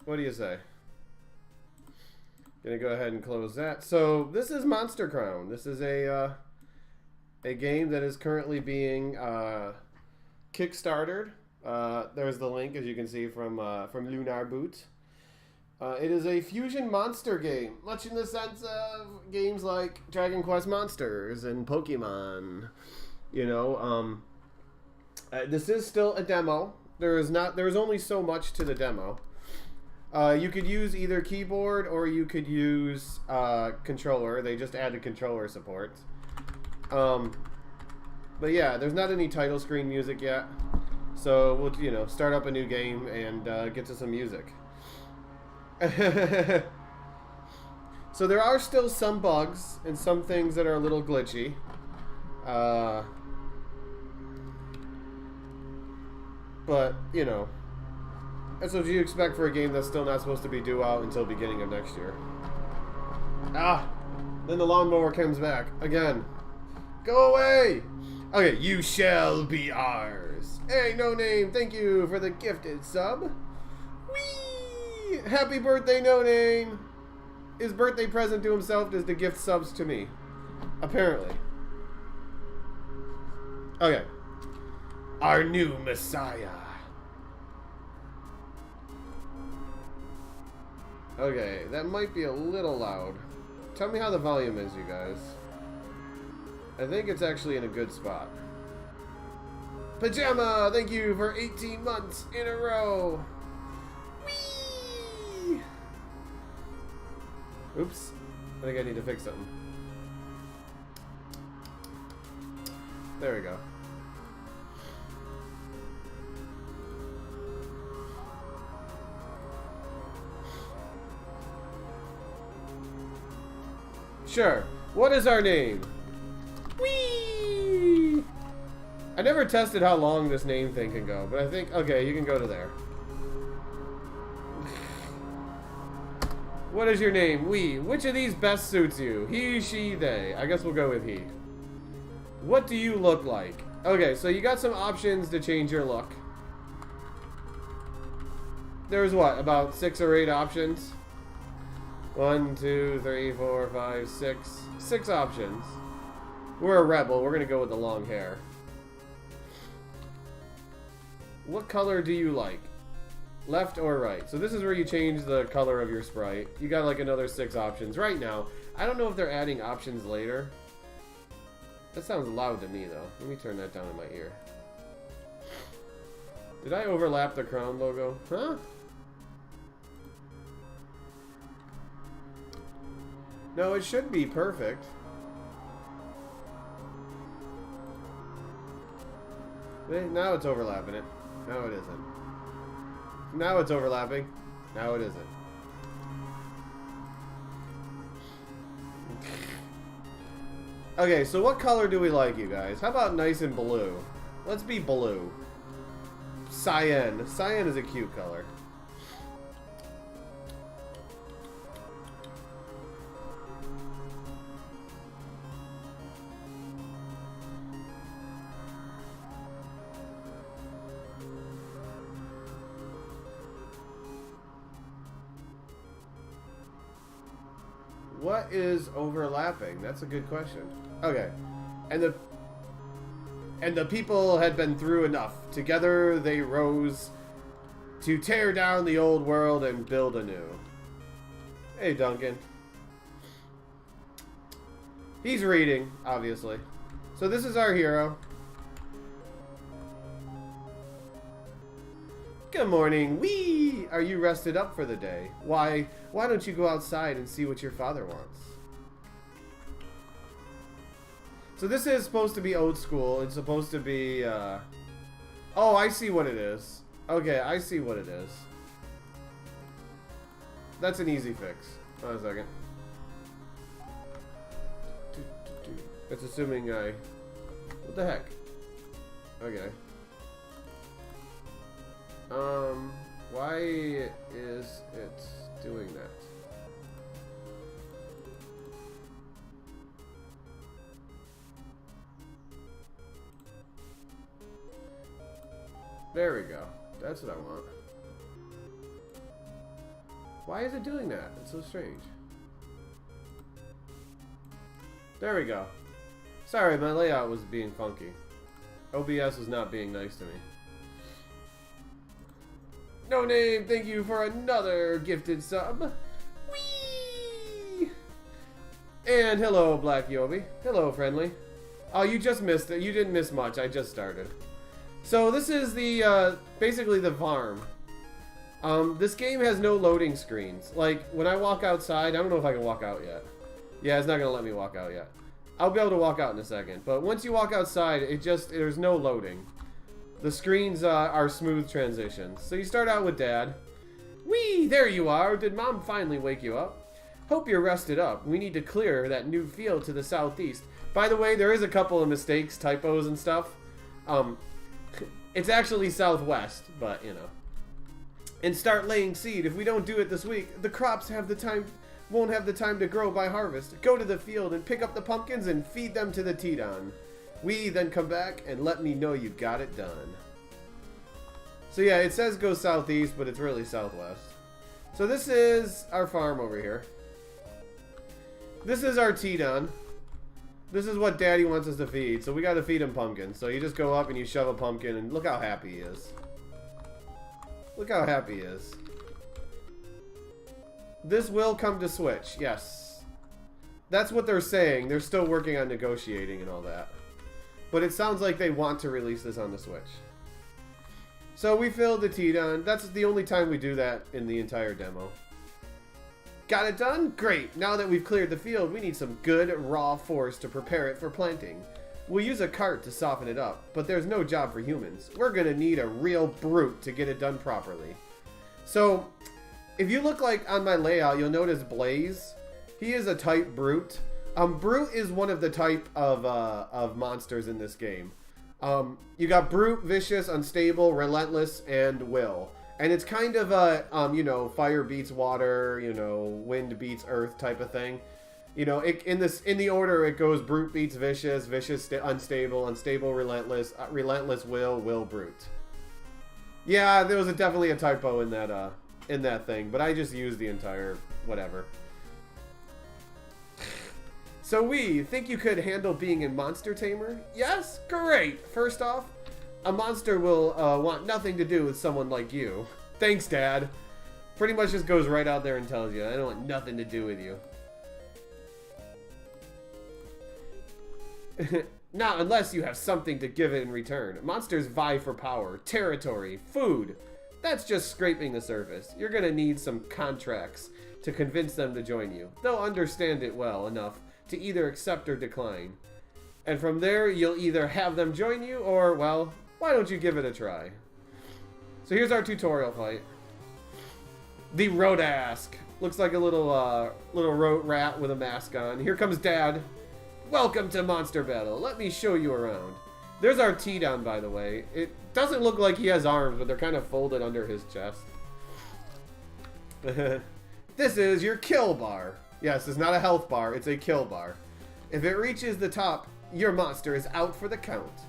What do you say? Gonna go ahead and close that. So this is Monster Crown. This is a game that is currently being kickstarted. There's the link, as you can see, from Lunar Boot. It is a fusion monster game, much in the sense of games like Dragon Quest Monsters and Pokemon. You know, this is still a demo. There is only so much to the demo. You could use either keyboard or you could use controller. They just added controller support. But yeah, there's not any title screen music yet. So we'll, start up a new game and get to some music. So there are still some bugs and some things that are a little glitchy. But, that's what you expect for a game that's still not supposed to be due out until beginning of next year. Then the lawnmower comes back again. Go away! Okay, you shall be ours. Hey, No Name, thank you for the gifted sub. Whee! Happy birthday, No Name. His birthday present to himself is to gift subs to me. Apparently. Okay. Our new Messiah. Okay, that might be a little loud. Tell me how the volume is, you guys. I think it's actually in a good spot. Pajama, thank you for 18 months in a row. Whee! Oops. I think I need to fix something. There we go. Sure. What is our name? Whee! I never tested how long this name thing can go, but I think, okay, you can go to there. What is your name? We. Which of these best suits you? He, she, they. I guess we'll go with he. What do you look like? Okay, so you got some options to change your look. There's what, about 6 or 8 options? 1, 2, 3, 4, 5, 6. 6 options. We're a rebel. We're going to go with the long hair. What color do you like? Left or right? So this is where you change the color of your sprite. You got like another 6 options right now. I don't know if they're adding options later. That sounds loud to me though. Let me turn that down in my ear. Did I overlap the crown logo? Huh? No, it should be perfect. Now it's overlapping it. No, it isn't. Now it's overlapping. Now it isn't. Okay, so what color do we like, you guys? How about nice and blue? Let's be blue. Cyan. Cyan is a cute color. What is overlapping? That's a good question. Okay. And the people had been through enough. Together they rose to tear down the old world and build anew. Hey, Duncan. He's reading, obviously. So this is our hero. Good morning. Wee! Are you rested up for the day? Why don't you go outside and see what your father wants? So this is supposed to be old school. It's supposed to be, Oh, I see what it is. Okay, I see what it is. That's an easy fix. Hold on a second. It's assuming I... What the heck? Okay. Why is it doing that? There we go. That's what I want. Why is it doing that? It's so strange. There we go. Sorry, my layout was being funky. OBS was not being nice to me. No Name, thank you for another gifted sub. Whee! And hello, Black Yobi. Hello, friendly. Oh, you just missed it. You didn't miss much. I just started. So this is the, basically the farm. This game has no loading screens. Like, when I walk outside, I don't know if I can walk out yet. Yeah, it's not going to let me walk out yet. I'll be able to walk out in a second. But once you walk outside, there's no loading. The screens are smooth transitions. So you start out with Dad. Whee! There you are. Did Mom finally wake you up? Hope you're rested up. We need to clear that new field to the southeast. By the way, there is a couple of mistakes, typos and stuff. It's actually southwest, but, you know. And start laying seed. If we don't do it this week, the crops won't have the time to grow by harvest. Go to the field and pick up the pumpkins and feed them to the Tidon. We then come back and let me know you got it done. So yeah, it says go southeast, but it's really southwest. So this is our farm over here. This is our Tidon. This is what Daddy wants us to feed. So we got to feed him pumpkins. So you just go up and you shove a pumpkin and look how happy he is. Look how happy he is. This will come to Switch, yes. That's what they're saying. They're still working on negotiating and all that. But it sounds like they want to release this on the Switch. So we filled the Tidon. That's the only time we do that in the entire demo. Got it done? Great. Now that we've cleared the field, we need some good raw force to prepare it for planting. We'll use a cart to soften it up, but there's no job for humans. We're gonna need a real brute to get it done properly. So, if you look like on my layout, you'll notice Blaze. He is a type brute. Brute is one of the type of monsters in this game. You got brute, vicious, unstable, relentless, and will. And it's kind of a, you know, fire beats water, you know, wind beats earth type of thing. You know, in the order it goes brute beats vicious, vicious, unstable, unstable, relentless, relentless, will, brute. Yeah, there was definitely a typo in that thing, but I just used the entire whatever. So we think you could handle being a monster tamer? Yes? Great! First off, a monster will want nothing to do with someone like you. Thanks, Dad. Pretty much just goes right out there and tells you, I don't want nothing to do with you. Not unless you have something to give it in return. Monsters vie for power, territory, food. That's just scraping the surface. You're gonna need some contracts to convince them to join you. They'll understand it well enough to either accept or decline. And from there, you'll either have them join you or, well, why don't you give it a try? So here's our tutorial fight. The Rodask. Looks like a little road rat with a mask on. Here comes Dad. Welcome to Monster Battle. Let me show you around. There's our Tidon, by the way. It doesn't look like he has arms, but they're kind of folded under his chest. This is your kill bar. Yes, it's not a health bar, it's a kill bar. If it reaches the top, your monster is out for the count.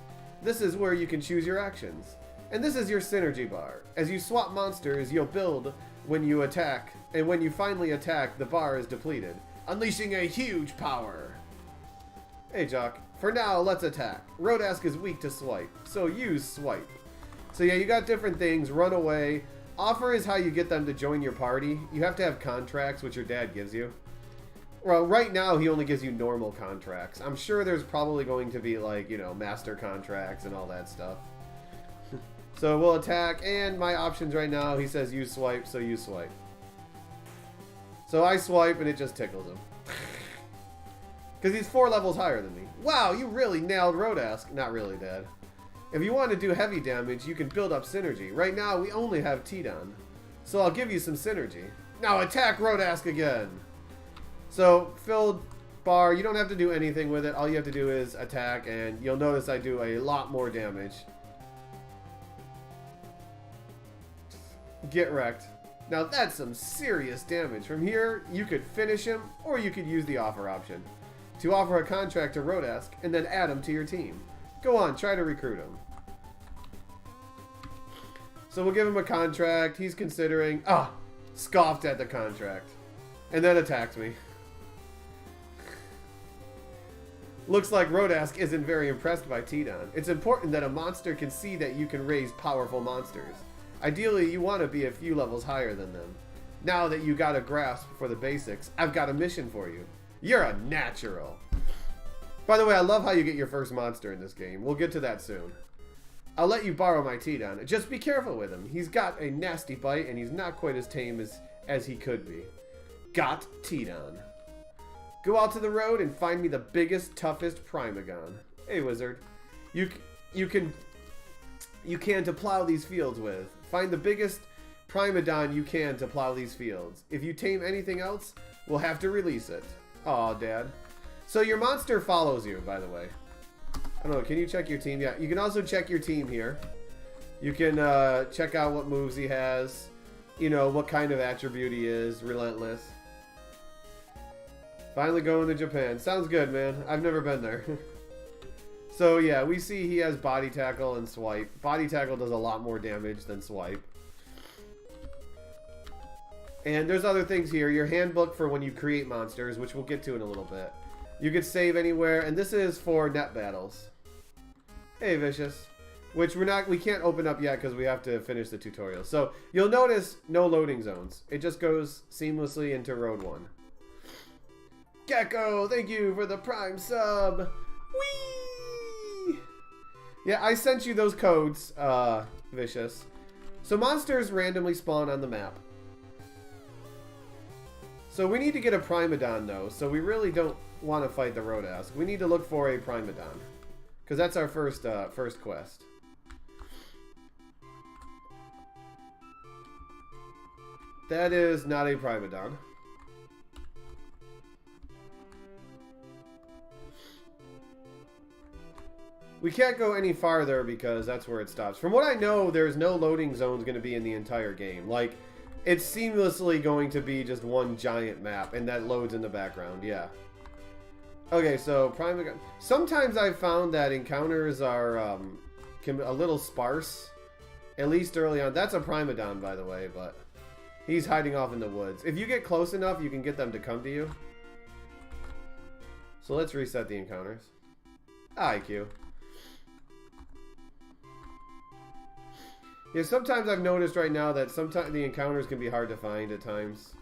This is where you can choose your actions. And this is your synergy bar. As you swap monsters, you'll build when you attack, and when you finally attack, the bar is depleted, unleashing a huge power. Hey, Jock. For now, let's attack. Rodask is weak to swipe, so use swipe. So yeah, you got different things. Run away. Offer is how you get them to join your party. You have to have contracts, which your dad gives you. Well, right now, he only gives you normal contracts. I'm sure there's probably going to be, like, you know, master contracts and all that stuff. So we'll attack, and my options right now, he says use swipe, so use swipe. So I swipe, and it just tickles him. Because he's 4 levels higher than me. Wow, you really nailed Rodask. Not really, Dad. If you want to do heavy damage, you can build up synergy. Right now, we only have Tidon. So I'll give you some synergy. Now attack Rodask again. So, filled bar, you don't have to do anything with it. All you have to do is attack, and you'll notice I do a lot more damage. Get wrecked. Now that's some serious damage. From here, you could finish him, or you could use the offer option. To offer a contract to Rodask, and then add him to your team. Go on, try to recruit him. So we'll give him a contract. He's considering... scoffed at the contract, and then attacked me. Looks like Rodask isn't very impressed by Tidon. It's important that a monster can see that you can raise powerful monsters. Ideally, you want to be a few levels higher than them. Now that you got a grasp for the basics, I've got a mission for you. You're a natural. By the way, I love how you get your first monster in this game. We'll get to that soon. I'll let you borrow my Tidon. Just be careful with him. He's got a nasty bite, and he's not quite as tame as he could be. Got Tidon. Go out to the road and find me the biggest, toughest Primeagon. Hey, wizard. You can to plow these fields with. Find the biggest Primeagon you can to plow these fields. If you tame anything else, we'll have to release it. Aw, Dad. So your monster follows you, by the way. I don't know, can you check your team? Yeah, you can also check your team here. You can check out what moves he has. You know, what kind of attribute he is. Relentless. Finally going to Japan. Sounds good, man. I've never been there. So, yeah, we see he has Body Tackle and Swipe. Body Tackle does a lot more damage than Swipe. And there's other things here. Your handbook for when you create monsters, which we'll get to in a little bit. You could save anywhere, and this is for net battles. Hey, Vicious. Which we can't open up yet because we have to finish the tutorial. So, you'll notice no loading zones. It just goes seamlessly into Road 1. Gecko, thank you for the Prime sub. Whee! Yeah, I sent you those codes, Vicious. So monsters randomly spawn on the map. So we need to get a Primeagon, though. So we really don't want to fight the Rodask. We need to look for a Primeagon. Because that's our first quest. That is not a Primeagon. We can't go any farther because that's where it stops. From what I know, there's no loading zones going to be in the entire game. Like, it's seamlessly going to be just one giant map, and that loads in the background, yeah. Okay, so Primeagon. Sometimes I've found that encounters are a little sparse, at least early on. That's a Primeagon, by the way, but he's hiding off in the woods. If you get close enough, you can get them to come to you. So let's reset the encounters. IQ. Yeah, sometimes I've noticed right now that sometimes the encounters can be hard to find at times.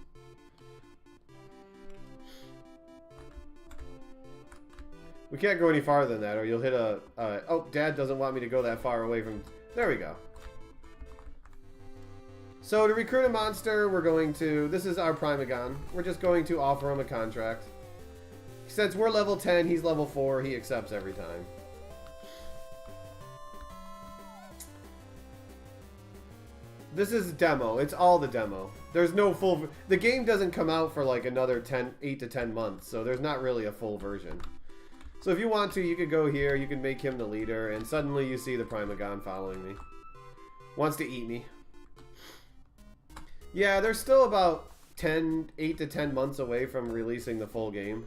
We can't go any farther than that or you'll hit a... oh, Dad doesn't want me to go that far away from... There we go. So to recruit a monster, we're going to... This is our Primeagon. We're just going to offer him a contract. Since we're level 10, he's level 4, he accepts every time. This is demo. It's all the demo. There's no full... The game doesn't come out for like another 8 to 10 months, so there's not really a full version. So if you want to, you could go here, you can make him the leader, and suddenly you see the Primeagon following me. Wants to eat me. Yeah, they're still about 8 to 10 months away from releasing the full game.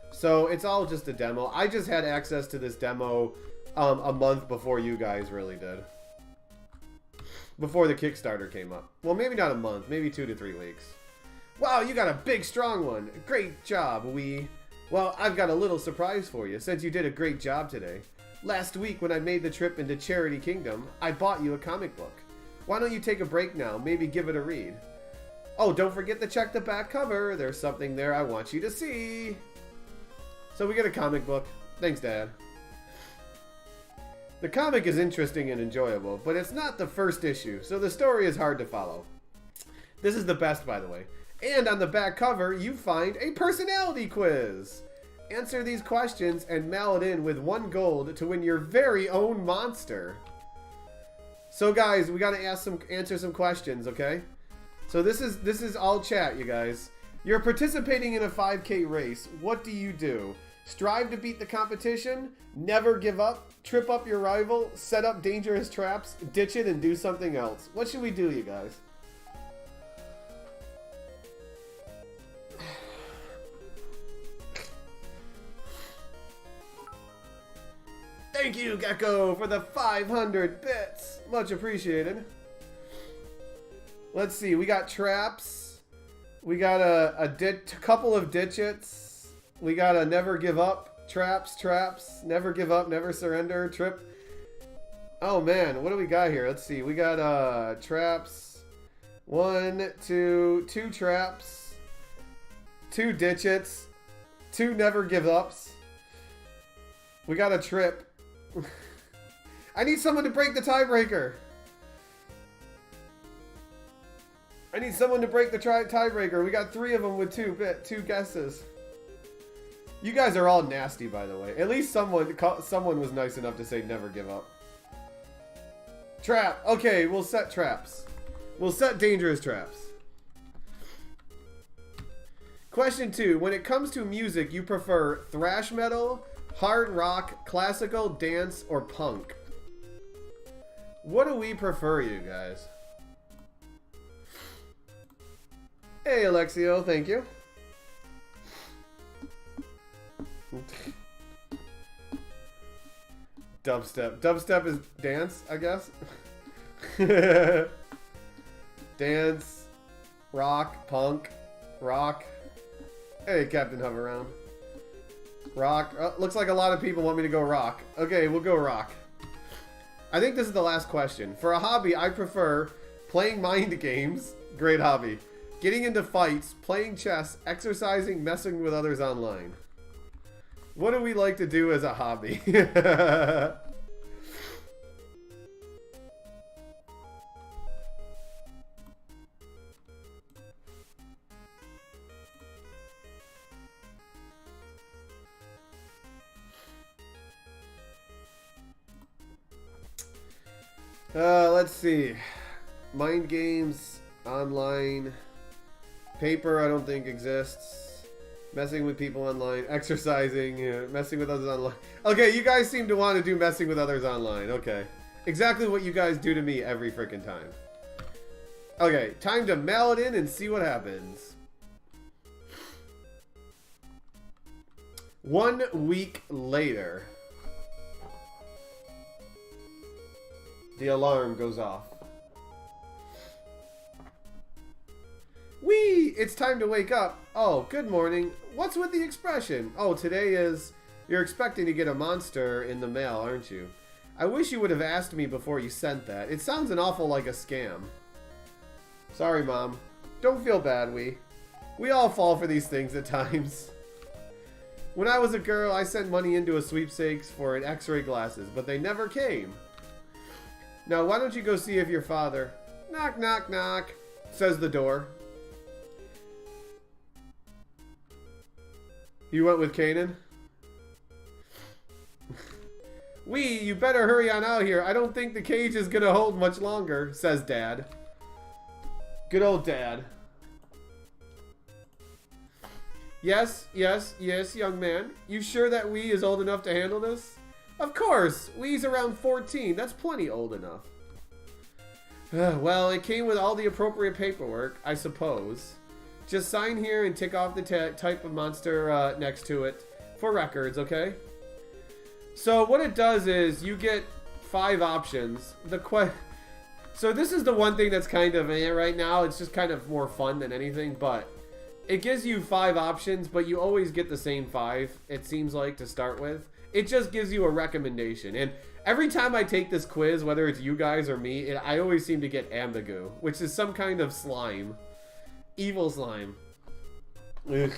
So it's all just a demo. I just had access to this demo a month before you guys really did. Before the Kickstarter came up. Well, maybe not a month. Maybe 2 to 3 weeks. Wow, you got a big, strong one. Great job, Well, I've got a little surprise for you, since you did a great job today. Last week, when I made the trip into Charity Kingdom, I bought you a comic book. Why don't you take a break now? Maybe give it a read. Oh, don't forget to check the back cover. There's something there I want you to see. So we get a comic book. Thanks, Dad. The comic is interesting and enjoyable, but it's not the first issue, so the story is hard to follow. This is the best, by the way. And on the back cover, you find a personality quiz. Answer these questions and mail it in with 1 gold to win your very own monster. So guys, we gotta answer some questions, okay? So this is all chat, you guys. You're participating in a 5K race. What do you do? Strive to beat the competition, never give up, trip up your rival, set up dangerous traps, ditch it, and do something else. What should we do, you guys? Thank you, Gecko, for the 500 bits. Much appreciated. Let's see. We got traps. We got a couple of ditchets. We got a never give up. Traps. Never give up. Never surrender. Trip. Oh, man. What do we got here? Let's see. We got traps. 1, 2, 2 traps. 2 ditchets. 2 never give ups. We got a trip. I need someone to break the tiebreaker. I need someone to break the tiebreaker. We got 3 of them with 2 guesses. You guys are all nasty, by the way. At least someone was nice enough to say never give up. Trap. Okay, we'll set traps. We'll set dangerous traps. Question 2. When it comes to music, you prefer thrash metal, hard rock, classical, dance, or punk? What do we prefer, you guys? Hey, Alexio, thank you. Dubstep. Dubstep is dance, I guess. Dance, rock, punk, rock. Hey, Captain Hoveround. Rock. Looks like a lot of people want me to go rock. Okay, we'll go rock. I think this is the last question. For a hobby, I prefer playing mind games. Great hobby. Getting into fights, playing chess, exercising, messing with others online. What do we like to do as a hobby? Let's see. Mind games, online, paper I don't think exists. Messing with people online, exercising, messing with others online. Okay, you guys seem to want to do messing with others online. Okay. Exactly what you guys do to me every freaking time. Okay, time to mail it in and see what happens. 1 week later. The alarm goes off. Whee! It's time to wake up. Oh, good morning. What's with the expression? Oh, today is... You're expecting to get a monster in the mail, aren't you? I wish you would have asked me before you sent that. It sounds an awful like a scam. Sorry, Mom. Don't feel bad, We all fall for these things at times. When I was a girl, I sent money into a sweepstakes for an X-ray glasses, but they never came. Now, why don't you go see if your father... Knock, knock, knock, says the door. You went with Kanan? You better hurry on out here. I don't think the cage is gonna hold much longer, says Dad. Good old Dad. Yes, young man. You sure that Wee is old enough to handle this? Of course. Wee's around 14. That's plenty old enough. Well, it came with all the appropriate paperwork, I suppose. Just sign here and tick off the type of monster next to it for records, okay? So what it does is you get 5 options. So this is the one thing that's kind of right now. It's just kind of more fun than anything, but it gives you 5 options, but you always get the same 5, it seems like, to start with. It just gives you a recommendation. And every time I take this quiz, whether it's you guys or me, I always seem to get ambigu, which is some kind of slime. Evil slime. Ugh.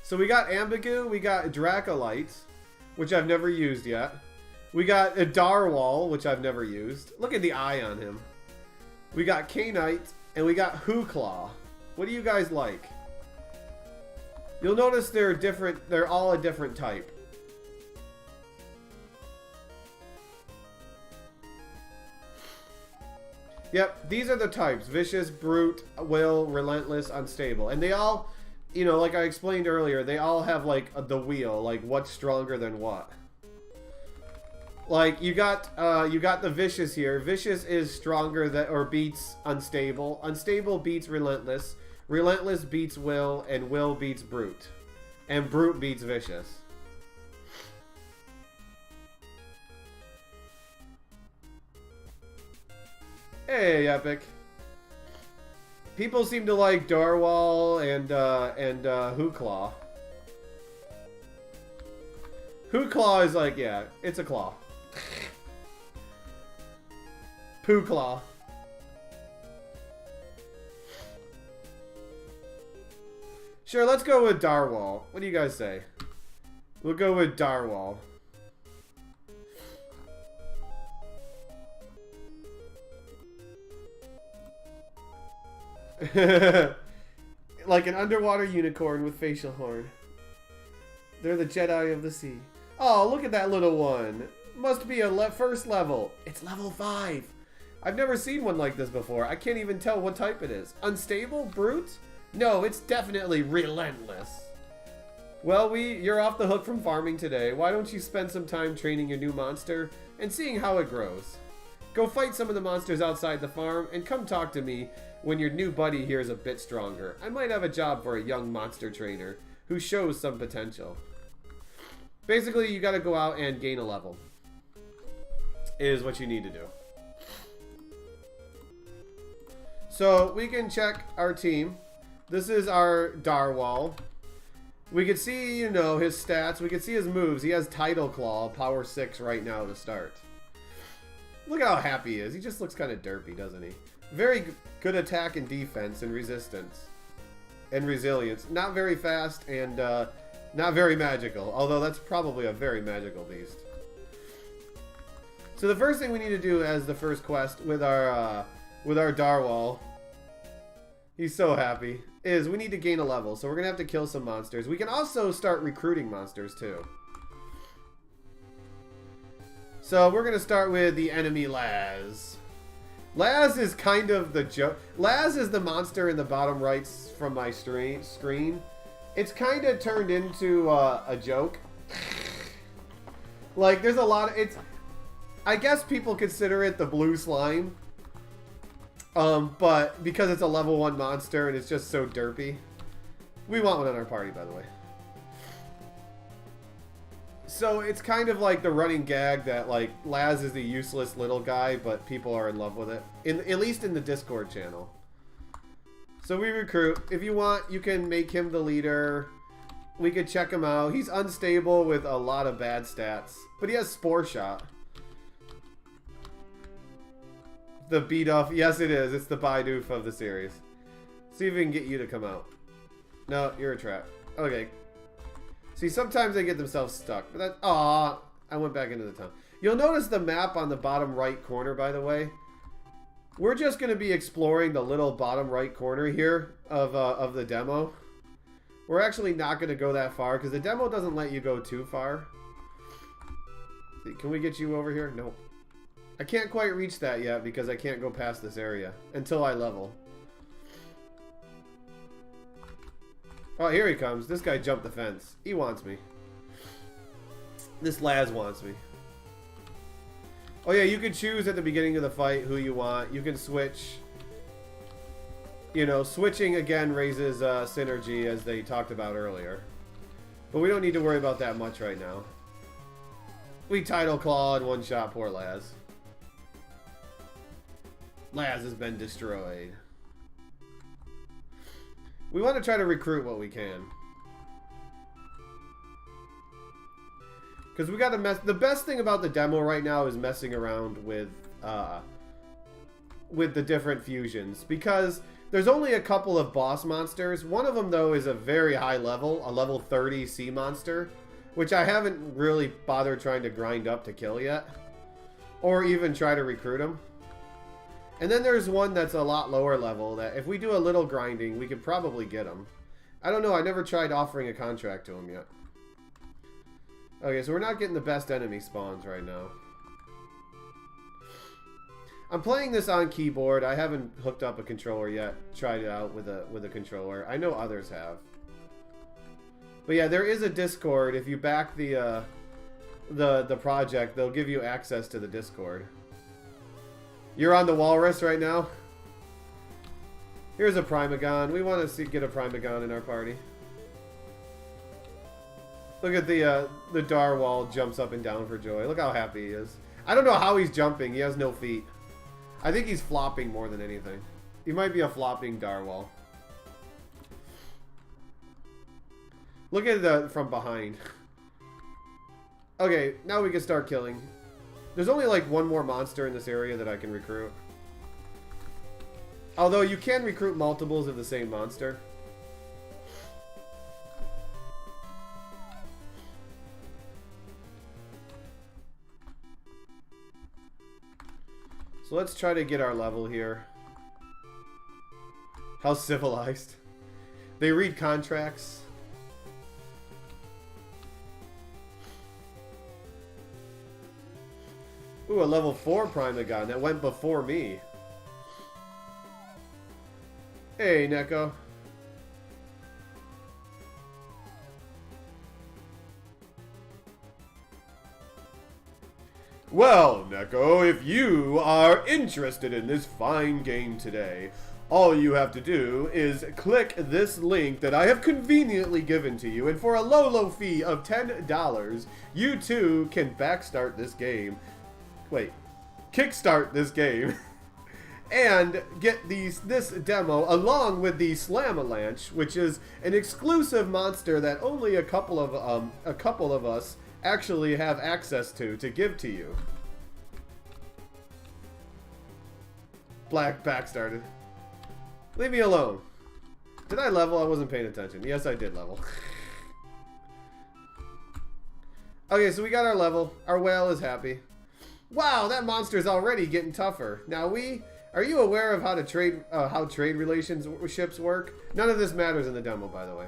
So we got ambigu, we got Dracolite, which I've never used yet. We got a Darwall, which I've never used. Look at the eye on him. We got Canite, and we got Hooclaw. What do you guys like? You'll notice they're different. They're all a different type. Yep, these are the types. Vicious, Brute, Will, Relentless, Unstable. And they all, you know, like I explained earlier, they all have, like, the wheel. Like, what's stronger than what. Like, you got the Vicious here. Vicious is stronger than, or beats Unstable. Unstable beats Relentless. Relentless beats Will, and Will beats Brute. And Brute beats Vicious. Hey, Epic. People seem to like Darwall and Hooclaw. Hooclaw is like, yeah, it's a claw. Pooclaw. Sure, let's go with Darwall. What do you guys say? We'll go with Darwall. Like an underwater unicorn with facial horn. They're the Jedi of the sea. Oh, look at that little one. Must be a first level. It's level 5. I've never seen one like this before. I can't even tell what type it is. Unstable? Brute? No, it's definitely relentless. Well, you're off the hook from farming today. Why don't you spend some time training your new monster and seeing how it grows? Go fight some of the monsters outside the farm and come talk to me when your new buddy here is a bit stronger. I might have a job for a young monster trainer who shows some potential. Basically, you gotta go out and gain a level. Is what you need to do. So, we can check our team. This is our Darwall. We can see, you know, his stats. We can see his moves. He has Tidal Claw, power 6 right now to start. Look at how happy he is. He just looks kind of derpy, doesn't he? Very good attack and defense and resistance. And resilience. Not very fast and not very magical. Although that's probably a very magical beast. So the first thing we need to do as the first quest with our Darwall, he's so happy, is we need to gain a level. So we're going to have to kill some monsters. We can also start recruiting monsters too. So we're going to start with the enemy Laz. Laz is kind of the joke. Laz is the monster in the bottom right from my screen. It's kind of turned into a joke. Like, there's a lot of... I guess people consider it the blue slime. But because it's a level 1 monster and it's just so derpy. We want one on our party, by the way. So it's kind of like the running gag that, like, Laz is the useless little guy, but people are in love with it. At least in the Discord channel. So we recruit. If you want, you can make him the leader. We could check him out. He's unstable with a lot of bad stats. But he has Spore Shot. The beat-off. Yes, it is. It's the Bidoof of the series. See if we can get you to come out. No, you're a trap. Okay. See, sometimes they get themselves stuck. But that... Aw, I went back into the town. You'll notice the map on the bottom right corner, by the way. We're just going to be exploring the little bottom right corner here of the demo. We're actually not going to go that far because the demo doesn't let you go too far. See, can we get you over here? Nope. I can't quite reach that yet because I can't go past this area until I level. Oh, here he comes. This guy jumped the fence. He wants me. This Laz wants me. Oh yeah, you can choose at the beginning of the fight who you want. You can switch. You know, switching again raises synergy as they talked about earlier. But we don't need to worry about that much right now. We Tidal Claw and one-shot poor Laz. Laz has been destroyed. We want to try to recruit what we can. Because we got to mess... The best thing about the demo right now is messing around with the different fusions. Because there's only a couple of boss monsters. One of them, though, is a very high level. A level 30 sea monster. Which I haven't really bothered trying to grind up to kill yet. Or even try to recruit him. And then there's one that's a lot lower level that if we do a little grinding, we could probably get him. I don't know. I never tried offering a contract to him yet. Okay, so we're not getting the best enemy spawns right now. I'm playing this on keyboard. I haven't hooked up a controller yet. Tried it out with a controller. I know others have. But yeah, there is a Discord. If you back the project, they'll give you access to the Discord. You're on the Walrus right now? Here's a Primagon. We want to get a Primagon in our party. Look at the Darwall jumps up and down for joy. Look how happy he is. I don't know how he's jumping. He has no feet. I think he's flopping more than anything. He might be a flopping Darwall. Look at the from behind. Okay, now we can start killing. There's only like one more monster in this area that I can recruit. Although you can recruit multiples of the same monster. So let's try to get our level here. How civilized. They read contracts. Ooh, a level 4 Primeagon that went before me. Hey, Neko. Well, Neko, if you are interested in this fine game today, all you have to do is click this link that I have conveniently given to you, and for a low, low fee of $10, you too can backstart this game. Wait, kickstart this game. And get this demo along with the Slamalanche, which is an exclusive monster that only a couple of us actually have access to give to you. Black backstarted. Leave me alone. Did I level? I wasn't paying attention. Yes, I did level. Okay, so we got our level. Our whale is happy. Wow, that monster is already getting tougher. Now are you aware of how trade relationships work? None of this matters in the demo, by the way.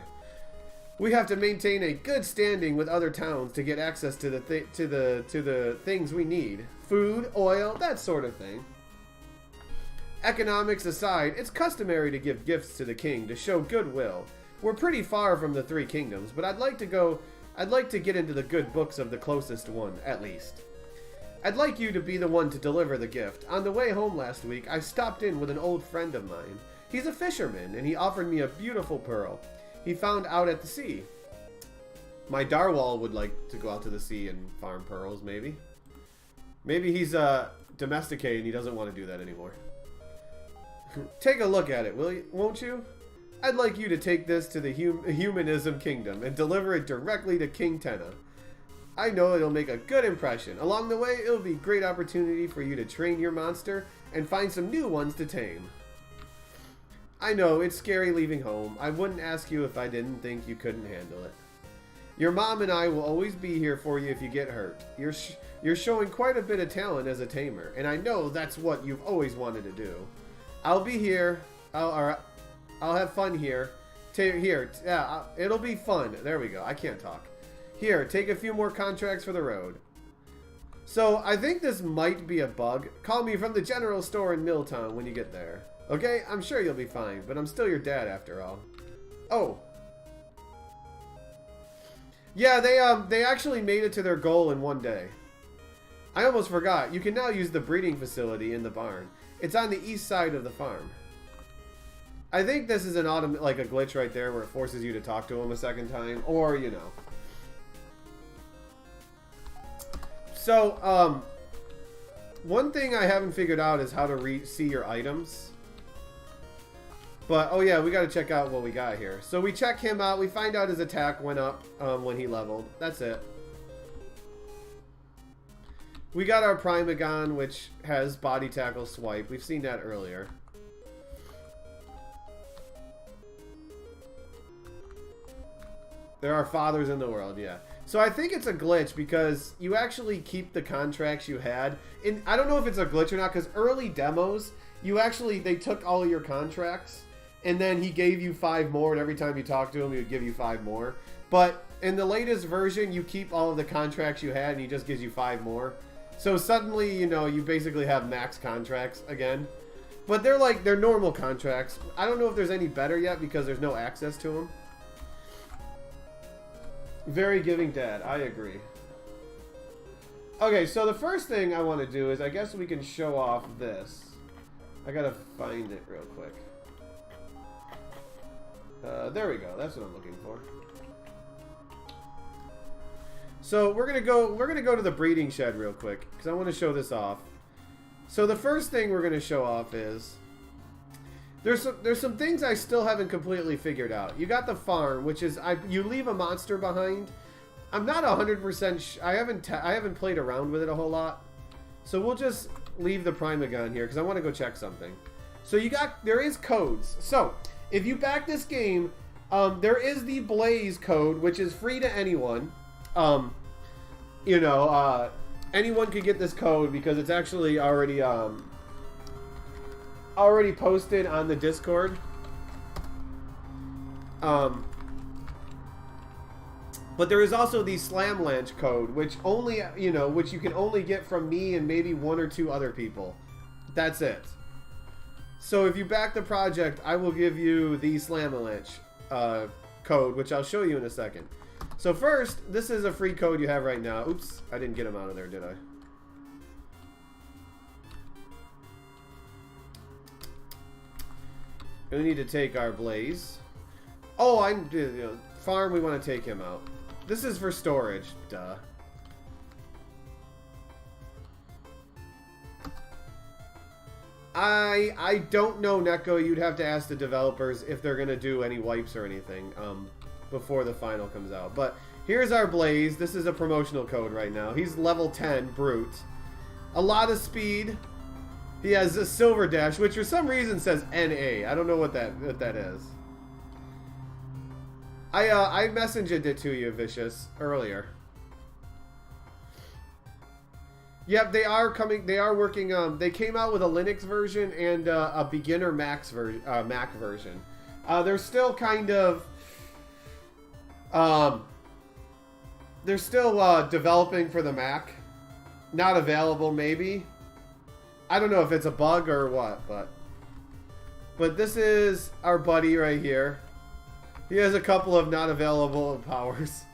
We have to maintain a good standing with other towns to get access to the things we need. Food, oil, that sort of thing. Economics aside, it's customary to give gifts to the king to show goodwill. We're pretty far from the Three Kingdoms, but I'd like to get into the good books of the closest one, at least. I'd like you to be the one to deliver the gift. On the way home last week, I stopped in with an old friend of mine. He's a fisherman, and he offered me a beautiful pearl he found out at the sea. My Darwall would like to go out to the sea and farm pearls, maybe. Maybe he's domesticated and he doesn't want to do that anymore. Take a look at it, won't you? I'd like you to take this to the Humanism Kingdom and deliver it directly to King Tenna. I know it'll make a good impression. Along the way, it'll be a great opportunity for you to train your monster and find some new ones to tame. I know, it's scary leaving home. I wouldn't ask you if I didn't think you couldn't handle it. Your mom and I will always be here for you if you get hurt. You're showing quite a bit of talent as a tamer, and I know that's what you've always wanted to do. I'll be here. I'll have fun here. It'll be fun. There we go. I can't talk. Here, take a few more contracts for the road. So, I think this might be a bug. Call me from the general store in Milltown when you get there. Okay? I'm sure you'll be fine, but I'm still your dad after all. Oh. Yeah, they actually made it to their goal in one day. I almost forgot. You can now use the breeding facility in the barn. It's on the east side of the farm. I think this is like a glitch right there where it forces you to talk to him a second time, or, you know. So, one thing I haven't figured out is how to see your items. But, oh yeah, we got to check out what we got here. So we check him out. We find out his attack went up when he leveled. That's it. We got our Primeagon, which has body tackle swipe. We've seen that earlier. There are fathers in the world, yeah. So I think it's a glitch because you actually keep the contracts you had. I don't know if it's a glitch or not, because early demos, they took all of your contracts, and then he gave you 5 more, and every time you talk to him, he would give you 5 more. But in the latest version, you keep all of the contracts you had, and he just gives you 5 more. So suddenly, you know, you basically have max contracts again. But they're normal contracts. I don't know if there's any better yet because there's no access to them. Very giving dad, I agree. Okay, so the first thing I want to do is I guess we can show off this. I gotta find it real quick. There we go, that's what I'm looking for. So we're gonna go to the breeding shed real quick because I want to show this off. So the first thing we're going to show off is there's some things I still haven't completely figured out. You got the farm, which is you leave a monster behind. I'm not 100%. I haven't played around with it a whole lot, so we'll just leave the Primagon here because I want to go check something. So there is codes. So if you back this game, there is the Blaze code, which is free to anyone. Anyone could get this code because it's actually already posted on the Discord. But there is also the Slamlanche code, which which you can only get from me and maybe 1 or 2 other people. That's it. So if you back the project, I will give you the Slamlanche code, which I'll show you in a second. So first, this is a free code you have right now. Oops, I didn't get him out of there, did I? We need to take our Blaze. Oh, farm, we want to take him out. This is for storage, duh. I don't know, Neko. You'd have to ask the developers if they're going to do any wipes or anything before the final comes out. But here's our Blaze. This is a promotional code right now. He's level 10, Brute. A lot of speed. He has a Silver Dash, which for some reason says NA. I don't know what that is. I messaged it to you, Vicious, earlier. Yep, they are coming. They are working. They came out with a Linux version and a beginner Mac version. They're still kind of. They're still developing for the Mac. Not available, maybe. I don't know if it's a bug or what, but this is our buddy right here. He has a couple of not available powers.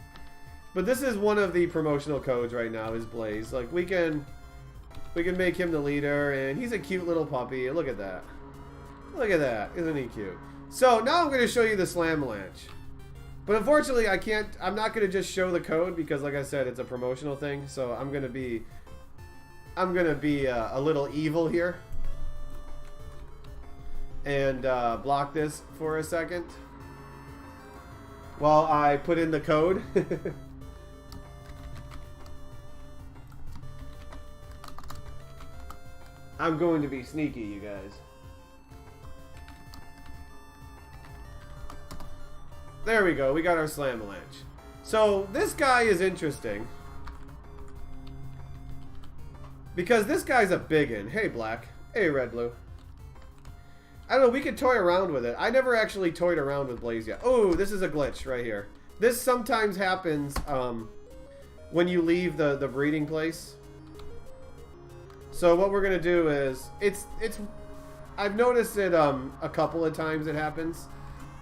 But this is one of the promotional codes right now, is Blaze. Like, we can make him the leader, and he's a cute little puppy. Look at that. Look at that. Isn't he cute? So, now I'm going to show you the Slamlanche. But unfortunately, I'm not going to just show the code, because like I said, it's a promotional thing. So, I'm going to be a little evil here. And block this for a second. While I put in the code. I'm going to be sneaky, you guys. There we go. We got our Slamlanche. So, this guy is interesting. Because this guy's a biggin. Hey, Black. Hey, Red Blue. I don't know. We could toy around with it. I never actually toyed around with Blaze yet. Oh, this is a glitch right here. This sometimes happens when you leave the breeding place. So what we're gonna do is I've noticed it a couple of times it happens,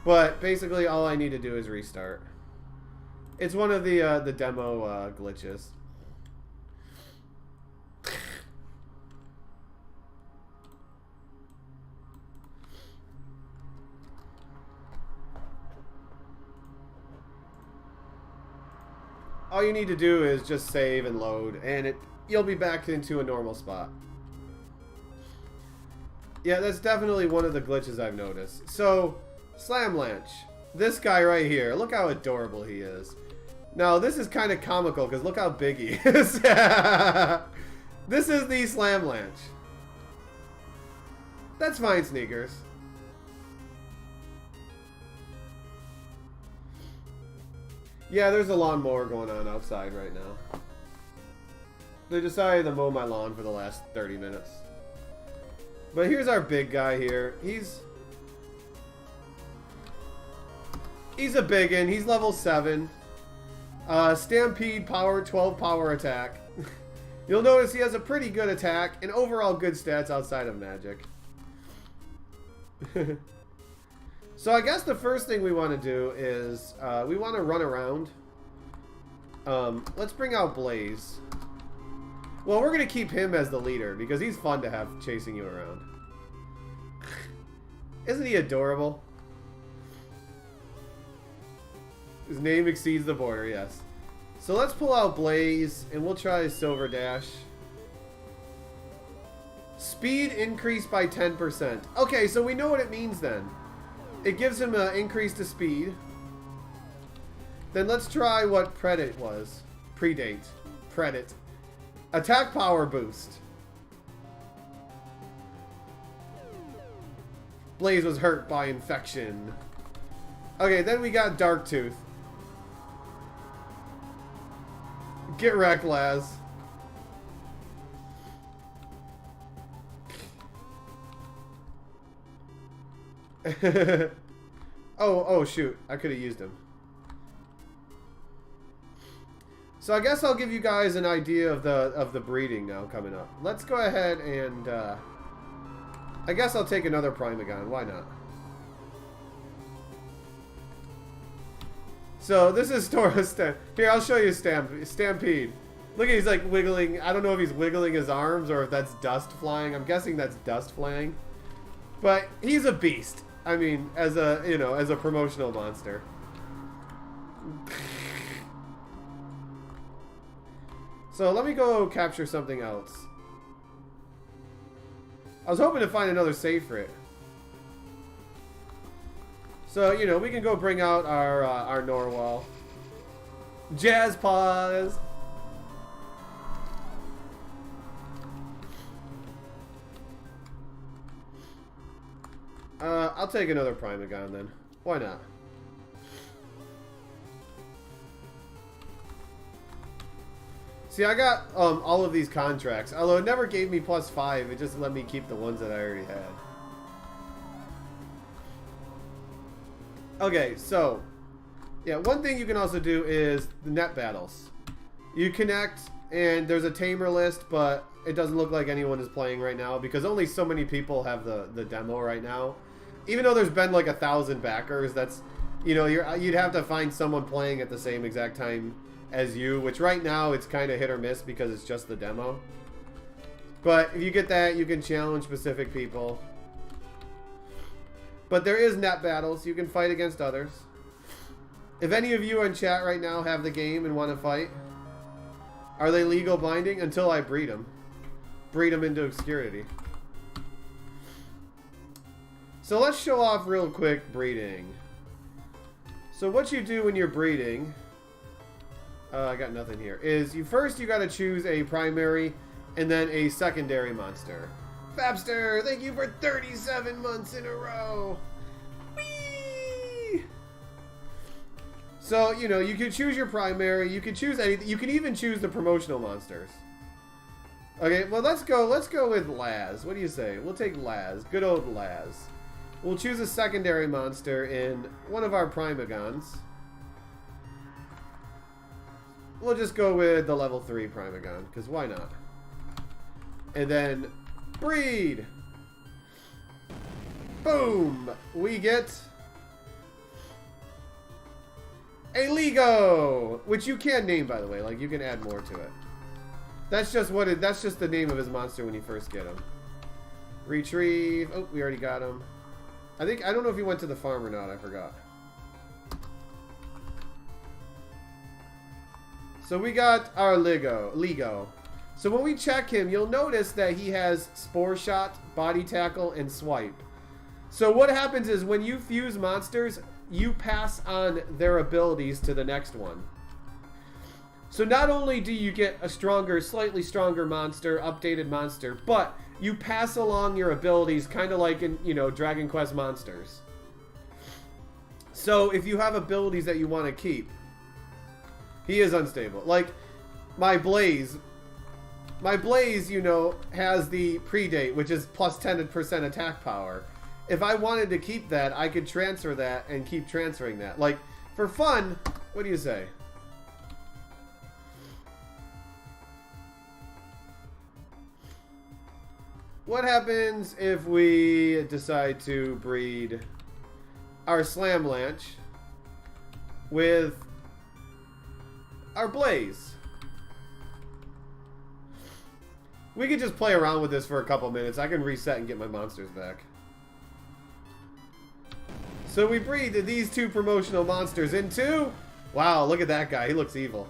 but basically all I need to do is restart. It's one of the demo glitches. All you need to do is just save and load, and you'll be back into a normal spot. Yeah, that's definitely one of the glitches I've noticed. So, Slamlanche. This guy right here. Look how adorable he is. Now, this is kind of comical, because look how big he is. This is the Slamlanche. That's fine, Sneakers. Yeah, there's a lawnmower going on outside right now. They decided to mow my lawn for the last 30 minutes. But here's our big guy here. He's a biggin. He's level 7. Stampede power, 12 power attack. You'll notice he has a pretty good attack and overall good stats outside of magic. So I guess the first thing we want to do is we want to run around. Let's bring out Blaze. Well, we're going to keep him as the leader because he's fun to have chasing you around. Isn't he adorable? His name exceeds the border, yes. So let's pull out Blaze and we'll try Silver Dash. Speed increased by 10%. Okay, so we know what it means then. It gives him an increase to speed. Then let's try what Predate was. Predate. Predate. Attack power boost. Blaze was hurt by infection. Okay, then we got Darktooth. Get wrecked, Laz. oh shoot. I could have used him. So I guess I'll give you guys an idea of the breeding now coming up. Let's go ahead and I guess I'll take another Primeagon. Why not? So this is Tauros. Here, I'll show you Stampede. Look, he's like wiggling. I don't know if he's wiggling his arms or if that's dust flying. I'm guessing that's dust flying. But he's a beast. I mean, as a, you know, as a promotional monster. So let me go capture something else. I was hoping to find another Seyfried. So, you know, we can go bring out our Norwal. Jazz Paws! I'll take another Primeagon then. Why not? See, I got all of these contracts. Although it never gave me +5, it just let me keep the ones that I already had. Okay, so yeah, one thing you can also do is the net battles. You connect, and there's a tamer list, but it doesn't look like anyone is playing right now because only so many people have the demo right now. Even though there's been like 1,000 backers, that's, you know, you'd have to find someone playing at the same exact time as you, which right now it's kind of hit or miss because it's just the demo. But if you get that, you can challenge specific people. But there is net battles. You can fight against others. If any of you in chat right now have the game and want to fight, are they legal binding? Until I breed them. Breed them into obscurity. So let's show off real quick breeding. So what you do when you're breeding, I got nothing here, is you got to choose a primary and then a secondary monster. Fabster, thank you for 37 months in a row. Whee! So, you know, you can choose your primary, you can choose anything, you can even choose the promotional monsters. Okay, well let's go with Laz. What do you say? We'll take Laz. Good old Laz. We'll choose a secondary monster in one of our Primeagons. We'll just go with the level 3 Primeagon, because why not? And then breed! Boom! We get a Lego! Which you can name, by the way. Like, you can add more to it. That's just that's just the name of his monster when you first get him. Retrieve. Oh, we already got him. I don't know if he went to the farm or not. I forgot. So we got our Lego. So when we check him, you'll notice that he has Spore Shot, Body Tackle, and Swipe. So what happens is when you fuse monsters, you pass on their abilities to the next one. So not only do you get a stronger, slightly stronger monster, updated monster, but you pass along your abilities kind of like in, you know, Dragon Quest monsters. So if you have abilities that you want to keep, he is unstable. Like my Blaze, you know, has the Predate, which is plus 10% attack power. If I wanted to keep that, I could transfer that and keep transferring that. Like, for fun, what do you say? What happens if we decide to breed our Slamlanche with our Blaze? We could just play around with this for a couple minutes. I can reset and get my monsters back. So we breed these two promotional monsters into... Wow, look at that guy. He looks evil.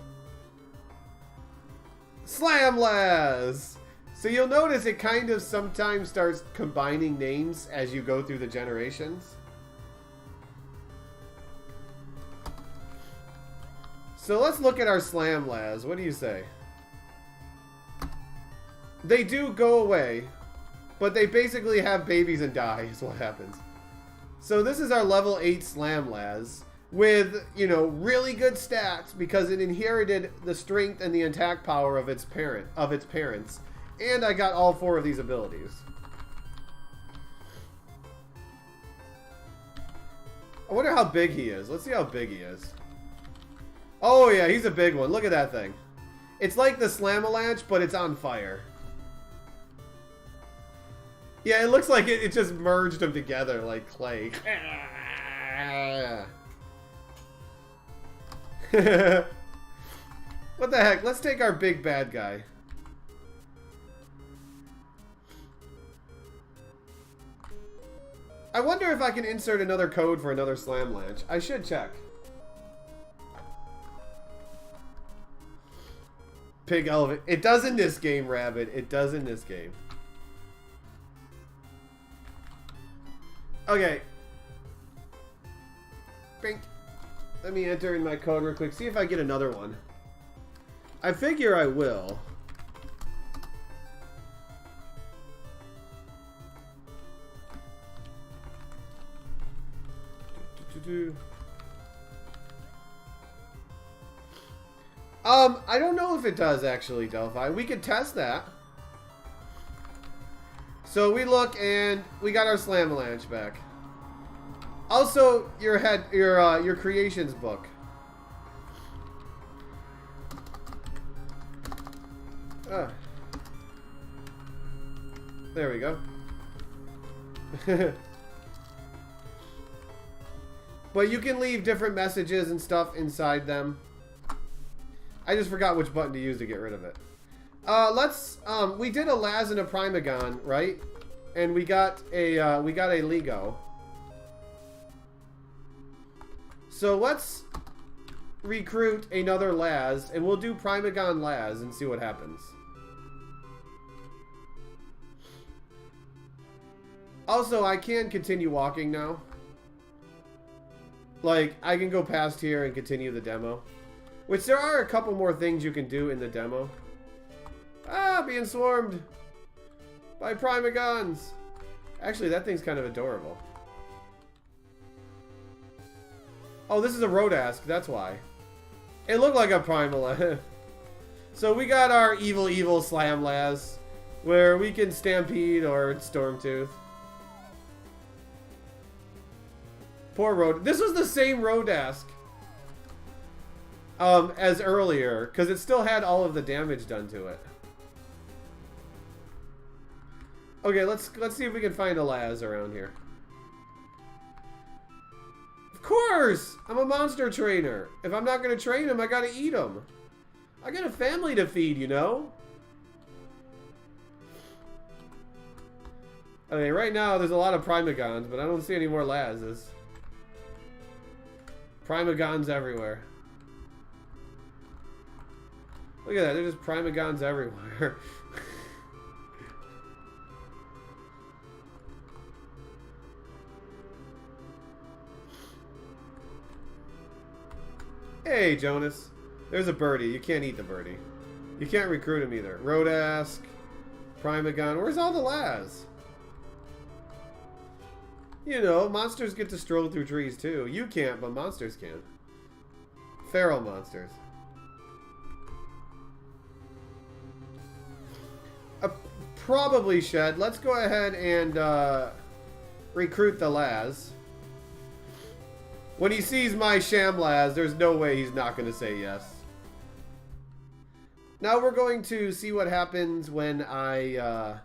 Slamlaz! So you'll notice it kind of sometimes starts combining names as you go through the generations. So let's look at our Slamlaz. What do you say? They do go away, but they basically have babies and die is what happens. So this is our level 8 Slamlaz with, you know, really good stats because it inherited the strength and the attack power of its parents. And I got all 4 of these abilities. I wonder how big he is. Let's see how big he is. Oh yeah, he's a big one. Look at that thing. It's like the Slamalanche, but it's on fire. Yeah, it looks like it just merged them together like clay. What the heck? Let's take our big bad guy. I wonder if I can insert another code for another Slamlanche. I should check. Pig elephant. It does in this game, Rabbit. It does in this game. Okay. Bink. Let me enter in my code real quick. See if I get another one. I figure I will. I don't know if it does actually, Delphi. We could test that. So we look and we got our Slamalanche back. Also, your creations book. There we go. But you can leave different messages and stuff inside them. I just forgot which button to use to get rid of it. We did a Laz and a Primeagon, right? And we got a Lego. So let's recruit another Laz, and we'll do Primeagon Laz and see what happens. Also, I can continue walking now. Like, I can go past here and continue the demo. Which there are a couple more things you can do in the demo. Ah, being swarmed by Primeagons. Actually, that thing's kind of adorable. Oh, this is a Rodask, that's why. It looked like a Primal. So we got our evil Slamlaz, where we can Stampede or Stormtooth. Poor Rodask. This was the same Rodask as earlier, because it still had all of the damage done to it. Okay, let's see if we can find a Laz around here. Of course! I'm a monster trainer. If I'm not going to train him, I got to eat him. I got a family to feed, you know? Okay, right now there's a lot of Primeagons, but I don't see any more Lazes. Primeagons everywhere. Look at that, there's just Primeagons everywhere. Hey, Jonas. There's a birdie. You can't eat the birdie. You can't recruit him either. Rodask, Primeagon. Where's all the Laz? You know, monsters get to stroll through trees too. You can't, but monsters can. Feral monsters. Probably Shed. Let's go ahead and recruit the Laz. When he sees my Shamlaz, there's no way he's not going to say yes. Now we're going to see what happens when I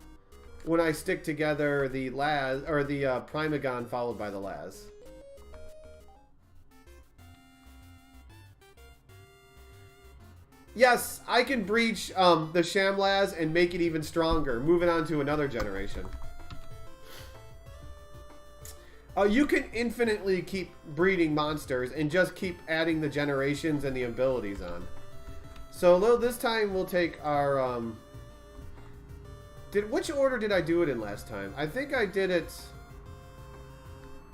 stick together the Laz or the Primeagon followed by the Laz. Yes, I can breach the Shamlaz and make it even stronger, moving on to another generation. You can infinitely keep breeding monsters and just keep adding the generations and the abilities on. So this time we'll take our Which order did I do it in last time? I think I did it...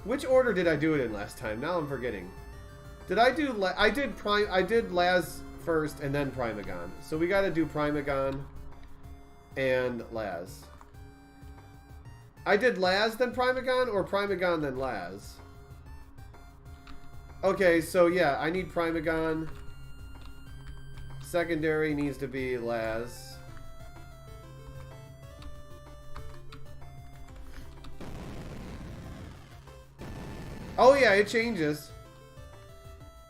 Which order did I do it in last time? Now I'm forgetting. Did I do... I did Laz first and then Primagon. So we gotta do Primagon and Laz. I did Laz then Primagon or Primagon then Laz? Okay, so yeah, I need Primagon. Secondary needs to be Laz. Oh yeah, it changes.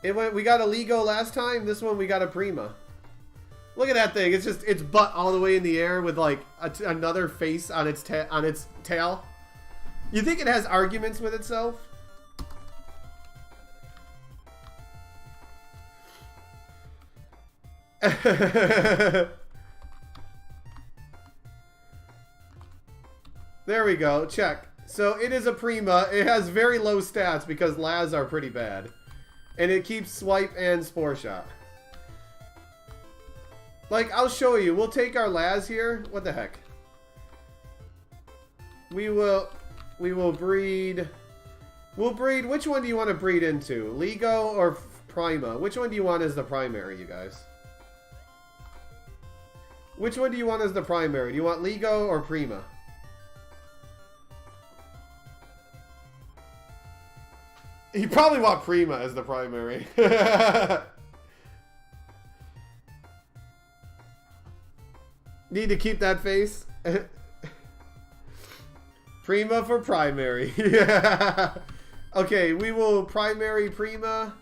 It went. We got a Lego last time. This one we got a Prima. Look at that thing. It's just its butt all the way in the air with like another face on its tail. You think it has arguments with itself? There we go. Check. So it is a Prima. It has very low stats because Laz are pretty bad. And it keeps Swipe and Spore Shot. Like, I'll show you. We'll take our Laz here. What the heck? We will breed... We'll breed... Which one do you want to breed into? Lego or Prima? Which one do you want as the primary, you guys? Which one do you want as the primary? Do you want Lego or Prima? You probably want Prima as the primary. Need to keep that face. Prima for primary. Yeah. Okay, we will primary Prima.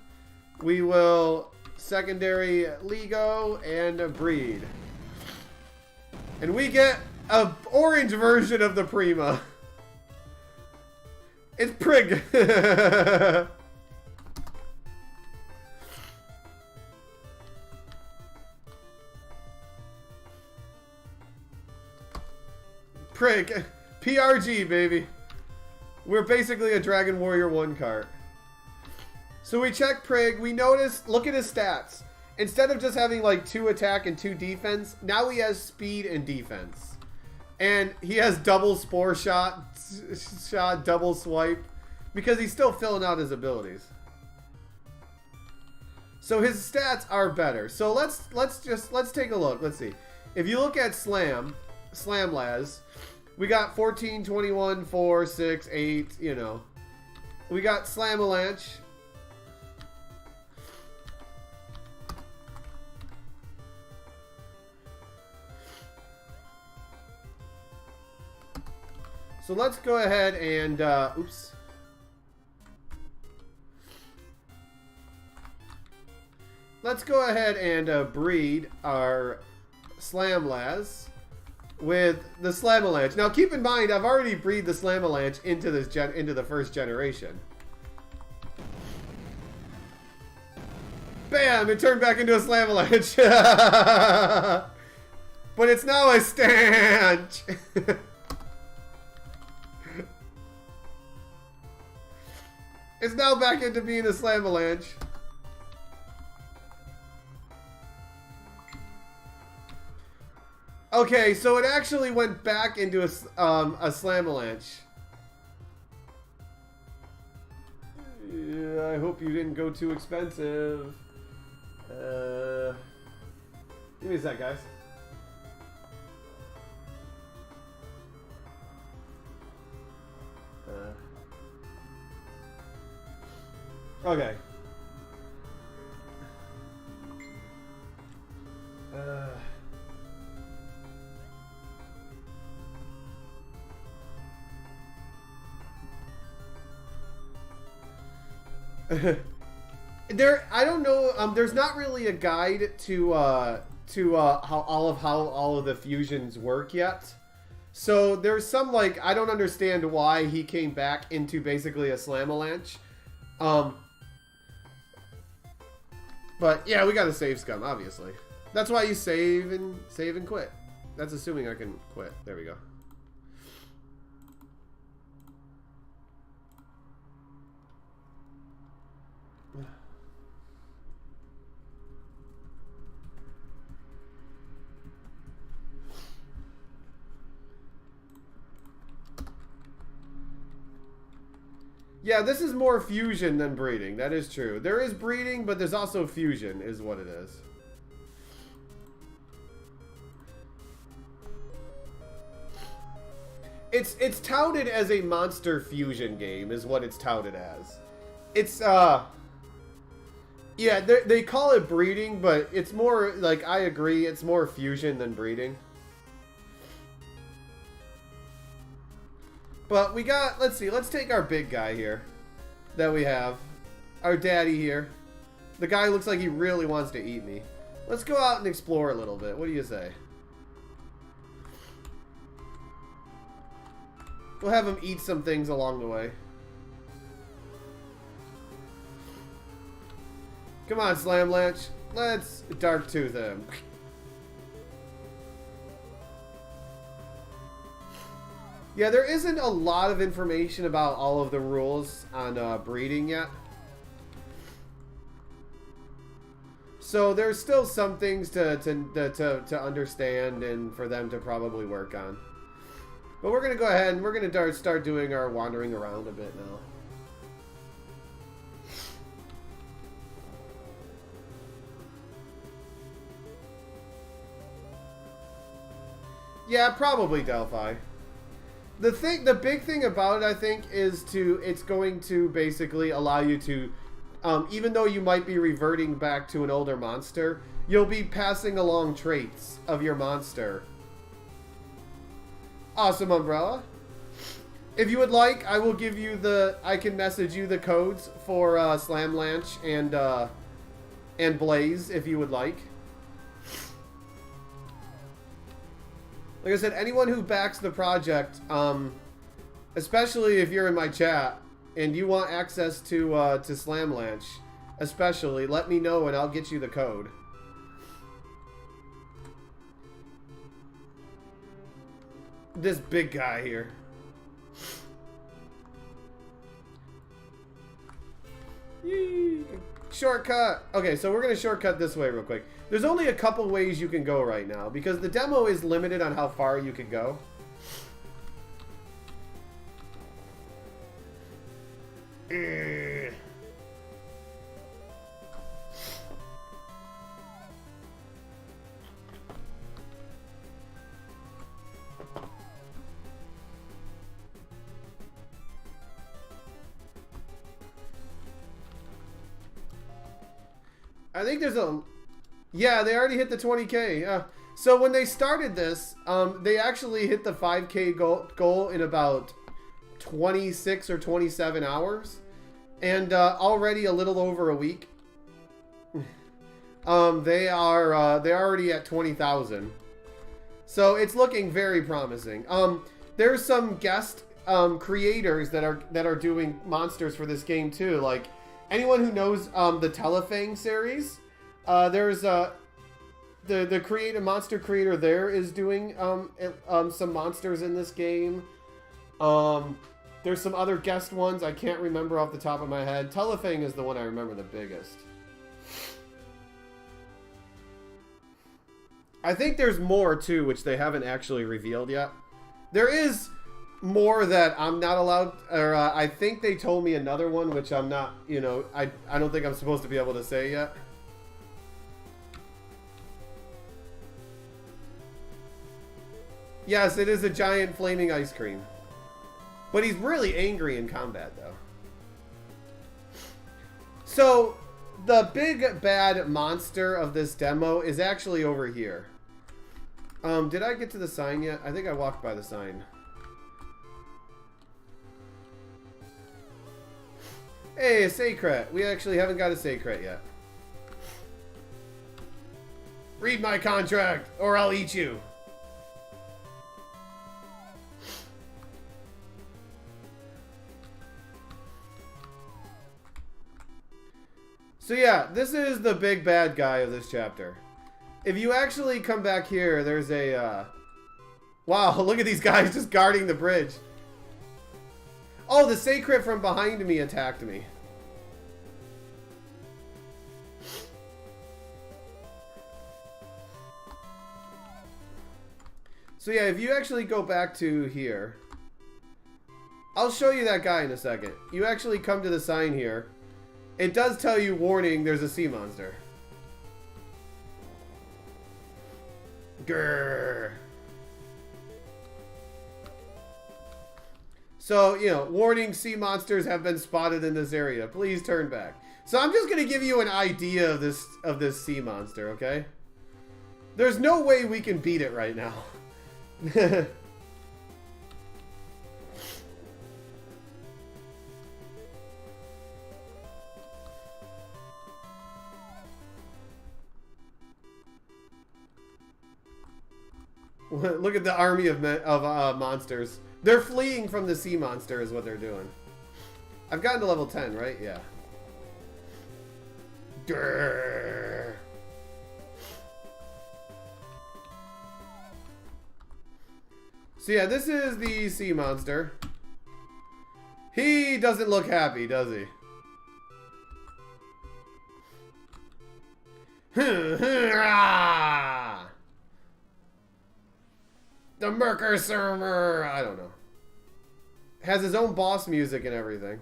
We will secondary Lego and a breed. And we get a orange version of the Prima. It's Prig. Prig. PRG, baby. We're basically a Dragon Warrior 1 cart. So we check Prig. We notice, look at his stats. Instead of just having like 2 attack and 2 defense, now he has speed and defense. And he has double Spore Shot, double Swipe, because he's still filling out his abilities. So his stats are better. So let's take a look. Let's see. If you look at Slam Laz, we got 14, 21, 4, 6, 8, you know. We got Slamalanche. So let's go ahead and, oops. Let's go ahead and breed our Slamlaz with the Slamalanche. Now keep in mind, I've already breed the Slamalanche into this into the first generation. Bam! It turned back into a Slamalanche. But it's now a Stanch. It's now back into being a Slamalanche. Okay, so it actually went back into a Slamalanche. Yeah, I hope you didn't go too expensive. Give me a sec, guys. Okay. I don't know. There's not really a guide to how all of the fusions work yet. So there's some like I don't understand why he came back into basically a Slamalanche. But yeah, we gotta save Scum, obviously. That's why you save and quit. That's assuming I can quit. There we go. Yeah, this is more fusion than breeding. That is true. There is breeding, but there's also fusion, is what it is. It's touted as a monster fusion game, is what it's touted as. It's yeah, they call it breeding, but it's more like, I agree, it's more fusion than breeding. But we got, let's see, let's take our big guy here that we have. Our daddy here. The guy looks like he really wants to eat me. Let's go out and explore a little bit. What do you say? We'll have him eat some things along the way. Come on, Slamlanch. Let's Dark Tooth him. Yeah, there isn't a lot of information about all of the rules on breeding yet. So there's still some things to understand and for them to probably work on. But we're going to go ahead and we're going to start doing our wandering around a bit now. Yeah, probably Delphi. The big thing about it, I think, is it's going to basically allow you to, even though you might be reverting back to an older monster, you'll be passing along traits of your monster. Awesome, Umbrella. If you would like, I will give you I can message you the codes for Slamlanch and Blaze if you would like. Like I said, anyone who backs the project, especially if you're in my chat and you want access to Slamlanch, especially, let me know and I'll get you the code. This big guy here. Yee. Shortcut. Okay, so we're going to shortcut this way real quick. There's only a couple ways you can go right now because the demo is limited on how far you can go. I think there's a... Yeah, they already hit the 20K. So when they started this, they actually hit the 5K goal in about 26 or 27 hours. And already a little over a week. They're already at 20,000. So it's looking very promising. There's some guest creators that are doing monsters for this game too. Like anyone who knows the Telefang series, there's the monster creator there is doing some monsters in this game. There's some other guest ones I can't remember off the top of my head. Telefang is the one I remember the biggest. I think there's more too, which they haven't actually revealed yet. There is more that I'm not allowed, or I think they told me another one, which I'm not, I don't think I'm supposed to be able to say yet. Yes, it is a giant flaming ice cream. But he's really angry in combat, though. So, the big bad monster of this demo is actually over here. Did I get to the sign yet? I think I walked by the sign. Hey, a Secret. We actually haven't got a Secret yet. Read my contract, or I'll eat you. So yeah, this is the big bad guy of this chapter. If you actually come back here, there's a... Wow, look at these guys just guarding the bridge. Oh, the Secret from behind me attacked me. So yeah, if you actually go back to here, I'll show you that guy in a second. You actually come to the sign here. It does tell you, warning, there's a sea monster. Grrr. So, you know, warning, sea monsters have been spotted in this area. Please turn back. So I'm just going to give you an idea of this sea monster, okay? There's no way we can beat it right now. Look at the army of monsters. They're fleeing from the sea monster is what they're doing. I've gotten to level 10, right? Yeah. Grrr. So yeah, this is the sea monster. He doesn't look happy, does he? The Merker Server! I don't know. Has his own boss music and everything.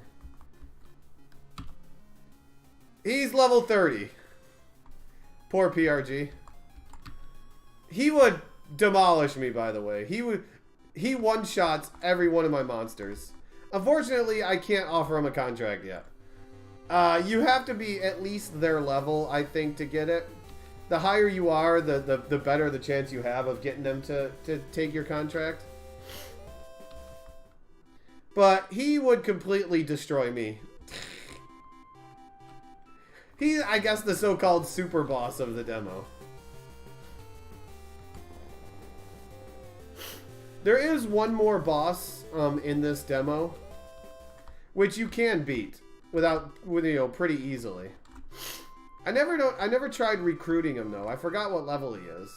He's level 30. Poor PRG. He would demolish me, by the way. He one-shots every one of my monsters. Unfortunately, I can't offer him a contract yet. You have to be at least their level, I think, to get it. The higher you are, the better the chance you have of getting them to take your contract. But he would completely destroy me. He's, I guess, the so-called super boss of the demo. There is one more boss in this demo, which you can beat pretty easily. I never tried recruiting him though. I forgot what level he is.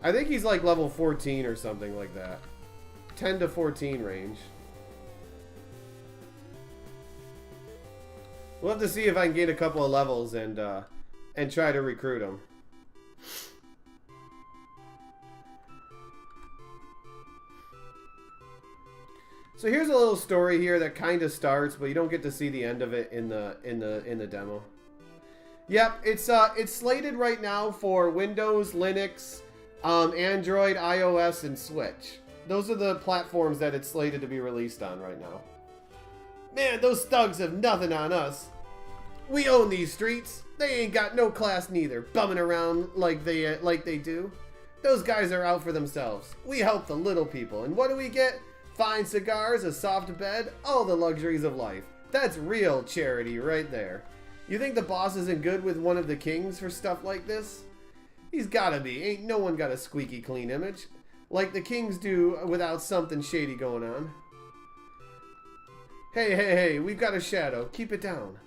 I think he's like level 14 or something like that. 10 to 14 range. We'll have to see if I can gain a couple of levels and try to recruit him. So here's a little story here that kind of starts, but you don't get to see the end of it in the demo. Yep, it's slated right now for Windows, Linux, Android, iOS, and Switch. Those are the platforms that it's slated to be released on right now. Man, those thugs have nothing on us. We own these streets. They ain't got no class neither, bumming around like they do. Those guys are out for themselves. We help the little people, and what do we get? Fine cigars, a soft bed, all the luxuries of life. That's real charity right there. You think the boss isn't good with one of the kings for stuff like this? He's gotta be. Ain't no one got a squeaky clean image. Like the kings do without something shady going on. Hey, we've got a shadow. Keep it down.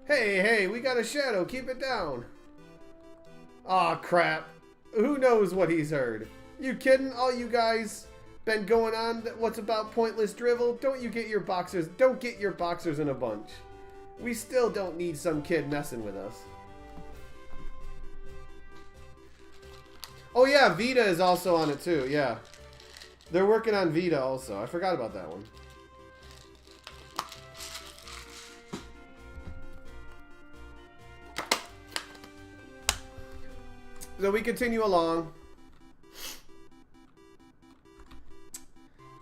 Hey, we got a shadow. Keep it down. Aw, crap. Who knows what he's heard? You kidding, all you guys? Been going on what's about pointless drivel? Don't get your boxers in a bunch. We still don't need some kid messing with us. Oh yeah, Vita is also on it too, yeah. They're working on Vita also. I forgot about that one. So we continue along.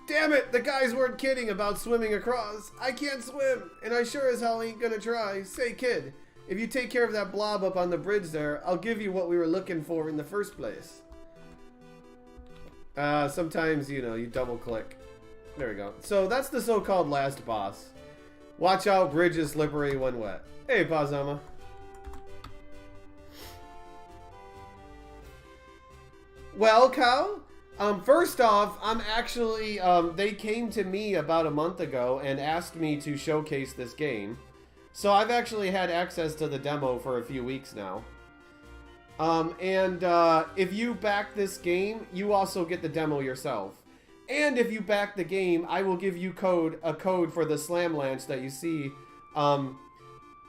Damn it, the guys weren't kidding about swimming across. I can't swim, and I sure as hell ain't gonna try. Say, kid, if you take care of that blob up on the bridge there, I'll give you what we were looking for in the first place. Sometimes, you know, you double click. There we go. So that's the so-called last boss. Watch out, bridge is slippery when wet. Hey, Pazama. Well, Cow? First off, I'm actually, they came to me about a month ago and asked me to showcase this game. So I've actually had access to the demo for a few weeks now. If you back this game, you also get the demo yourself. And if you back the game, I will give you a code for the Slam Lance that you see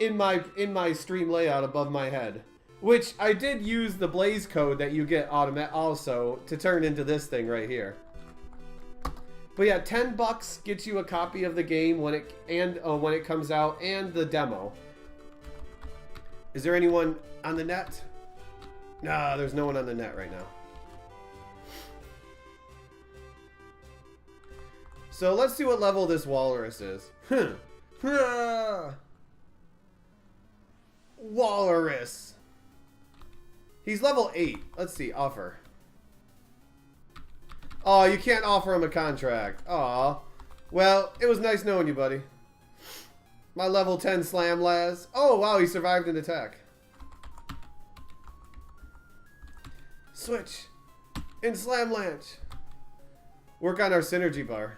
in my stream layout above my head. Which I did use the Blaze code that you get also to turn into this thing right here. But yeah, $10 gets you a copy of the game when it comes out, and the demo. Is there anyone on the net? Nah, there's no one on the net right now. So let's see what level this walrus is. Walrus. He's level 8. Let's see, offer. Oh, you can't offer him a contract. Aw. Well, it was nice knowing you, buddy. My level 10 Slam Laz. Oh, wow, he survived an attack. Switch. In Slam Lanch. Work on our synergy bar.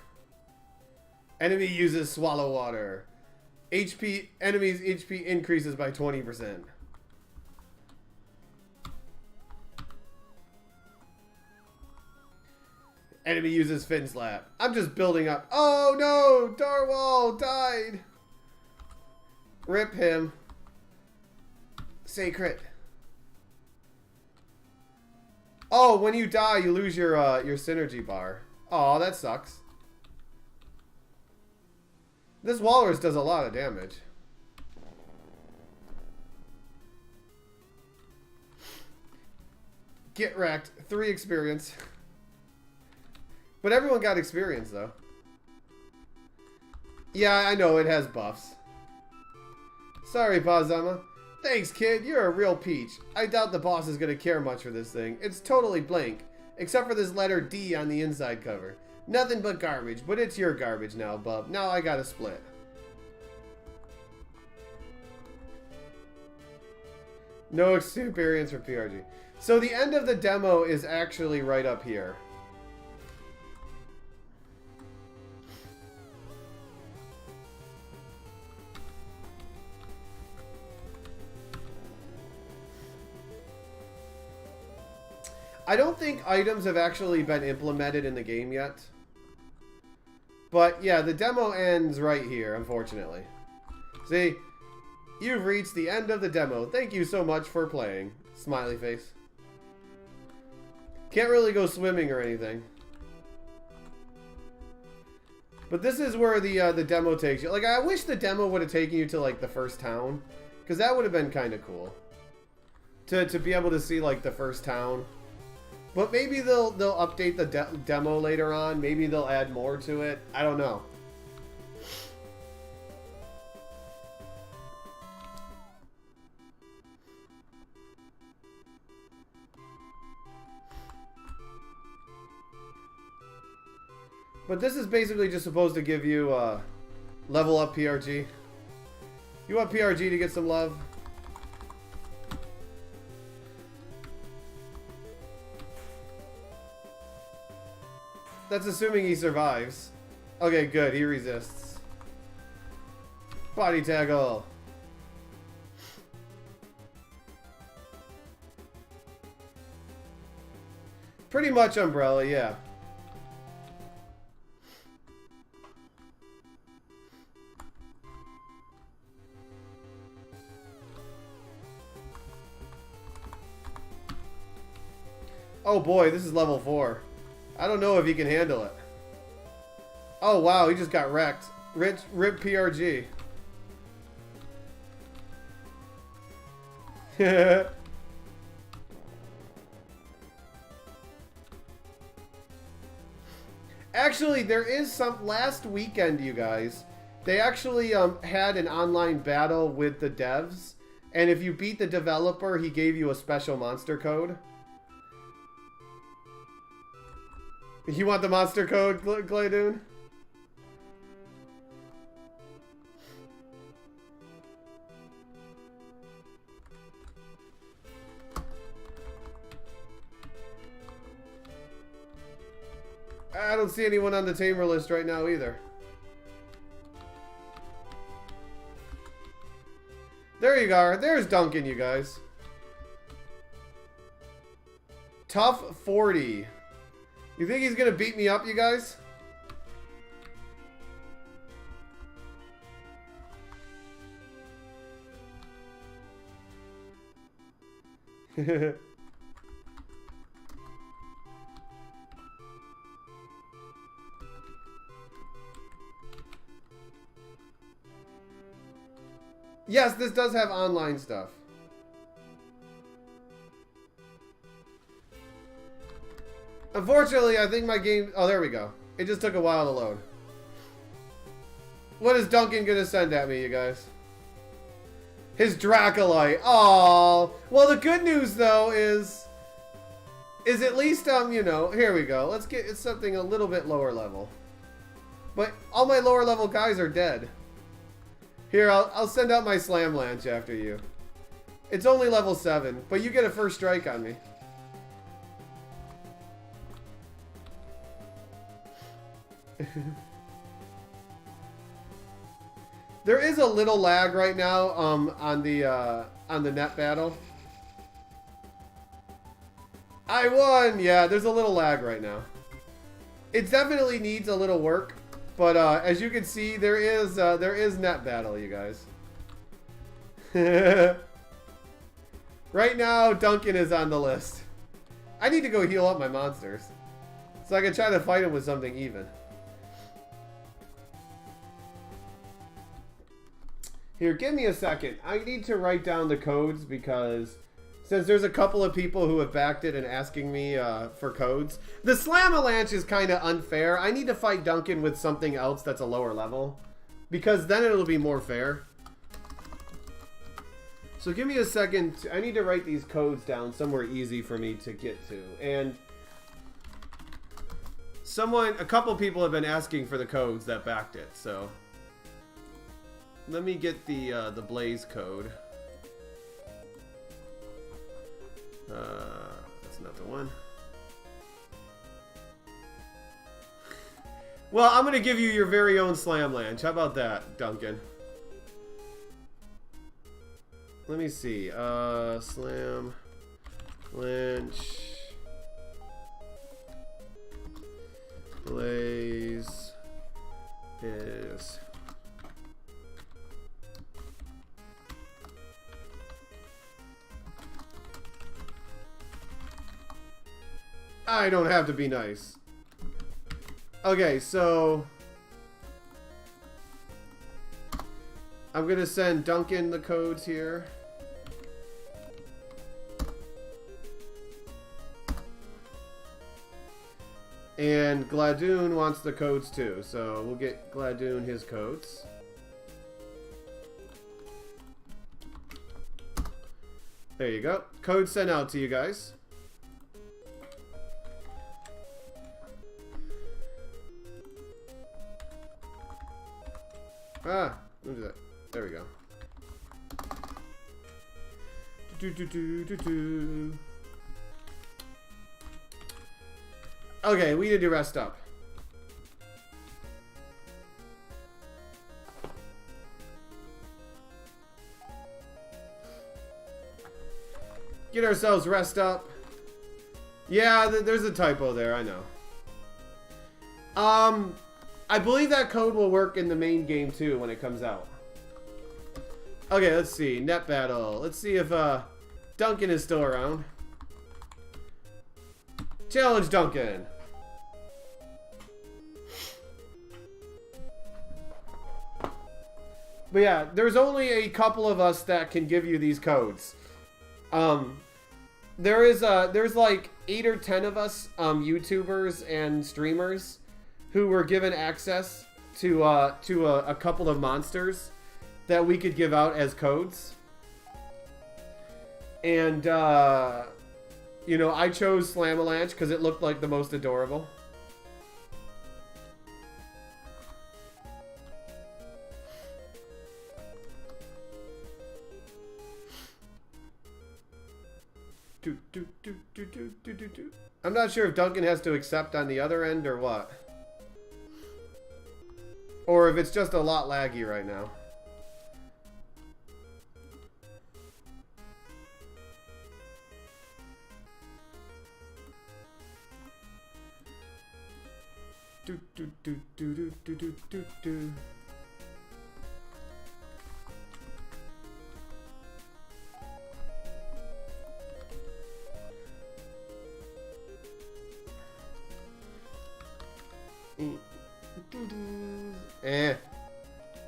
Enemy uses Swallow Water. Enemy's HP increases by 20%. Enemy uses Fin Slap. I'm just building up. Oh no! Darwall died! Rip him. Say crit. Oh, when you die, you lose your synergy bar. Oh, that sucks. This walrus does a lot of damage. Get wrecked. 3 experience. But everyone got experience, though. Yeah, I know, it has buffs. Sorry, Pazama. Thanks, kid. You're a real peach. I doubt the boss is going to care much for this thing. It's totally blank. Except for this letter D on the inside cover. Nothing but garbage, but it's your garbage now, bub. Now I gotta split. No experience for PRG. So the end of the demo is actually right up here. I don't think items have actually been implemented in the game yet. But yeah, the demo ends right here, unfortunately. See, you've reached the end of the demo. Thank you so much for playing. Smiley face. Can't really go swimming or anything. But this is where the demo takes you. Like, I wish the demo would have taken you to, like, the first town. Because that would have been kind of cool. To be able to see, like, the first town. But maybe they'll update the demo later on. Maybe they'll add more to it. I don't know. But this is basically just supposed to give you level up PRG. You want PRG to get some love? That's assuming he survives. Okay, good. He resists. Body tackle. Pretty much Umbrella, yeah. Oh boy, this is level 4. I don't know if he can handle it. Oh wow, he just got wrecked. Rip PRG. Actually, there is some last weekend, you guys. They actually had an online battle with the devs, and if you beat the developer, he gave you a special monster code. You want the monster code, Gladoon? I don't see anyone on the tamer list right now either. There you are. There's Duncan, you guys. Tough 40. You think he's gonna beat me up, you guys? Yes, this does have online stuff. Unfortunately, I think my game... Oh, there we go. It just took a while to load. What is Duncan gonna send at me, you guys? His Dracolite. Oh, well, the good news though is at least you know, here we go. Let's get something a little bit lower level. But all my lower level guys are dead. Here, I'll send out my Slamlanche after you. It's only level 7, but you get a first strike on me. There is a little lag right now on the net battle. I won! Yeah, there's a little lag right now. It definitely needs a little work, but as you can see, there is net battle, you guys. Right now, Duncan is on the list. I need to go heal up my monsters, so I can try to fight him with something even. Here, give me a second. I need to write down the codes because since there's a couple of people who have backed it and asking me for codes. The Slamalanche is kind of unfair. I need to fight Duncan with something else that's a lower level because then it'll be more fair. So give me a second. I need to write these codes down somewhere easy for me to get to. And a couple people have been asking for the codes that backed it, so... Let me get the Blaze code. That's not the one. Well, I'm gonna give you your very own Slamlanche. How about that, Duncan? Let me see. Slamlanche Blaze is... I don't have to be nice. Okay, so... I'm gonna send Duncan the codes here. And Gladoon wants the codes too, so we'll get Gladoon his codes. There you go. Code sent out to you guys. Ah, look at that. There we go. Okay, we need to rest up. Get ourselves rest up. Yeah, there's a typo there, I know. I believe that code will work in the main game too when it comes out. Okay, let's see. Net battle. Let's see if Duncan is still around. Challenge Duncan. But yeah, there's only a couple of us that can give you these codes. There's like 8 or 10 of us YouTubers and streamers who were given access to a couple of monsters that we could give out as codes. And you know, I chose Slamalanche because it looked like the most adorable. I'm not sure if Duncan has to accept on the other end or what. Or if it's just a lot laggy right now.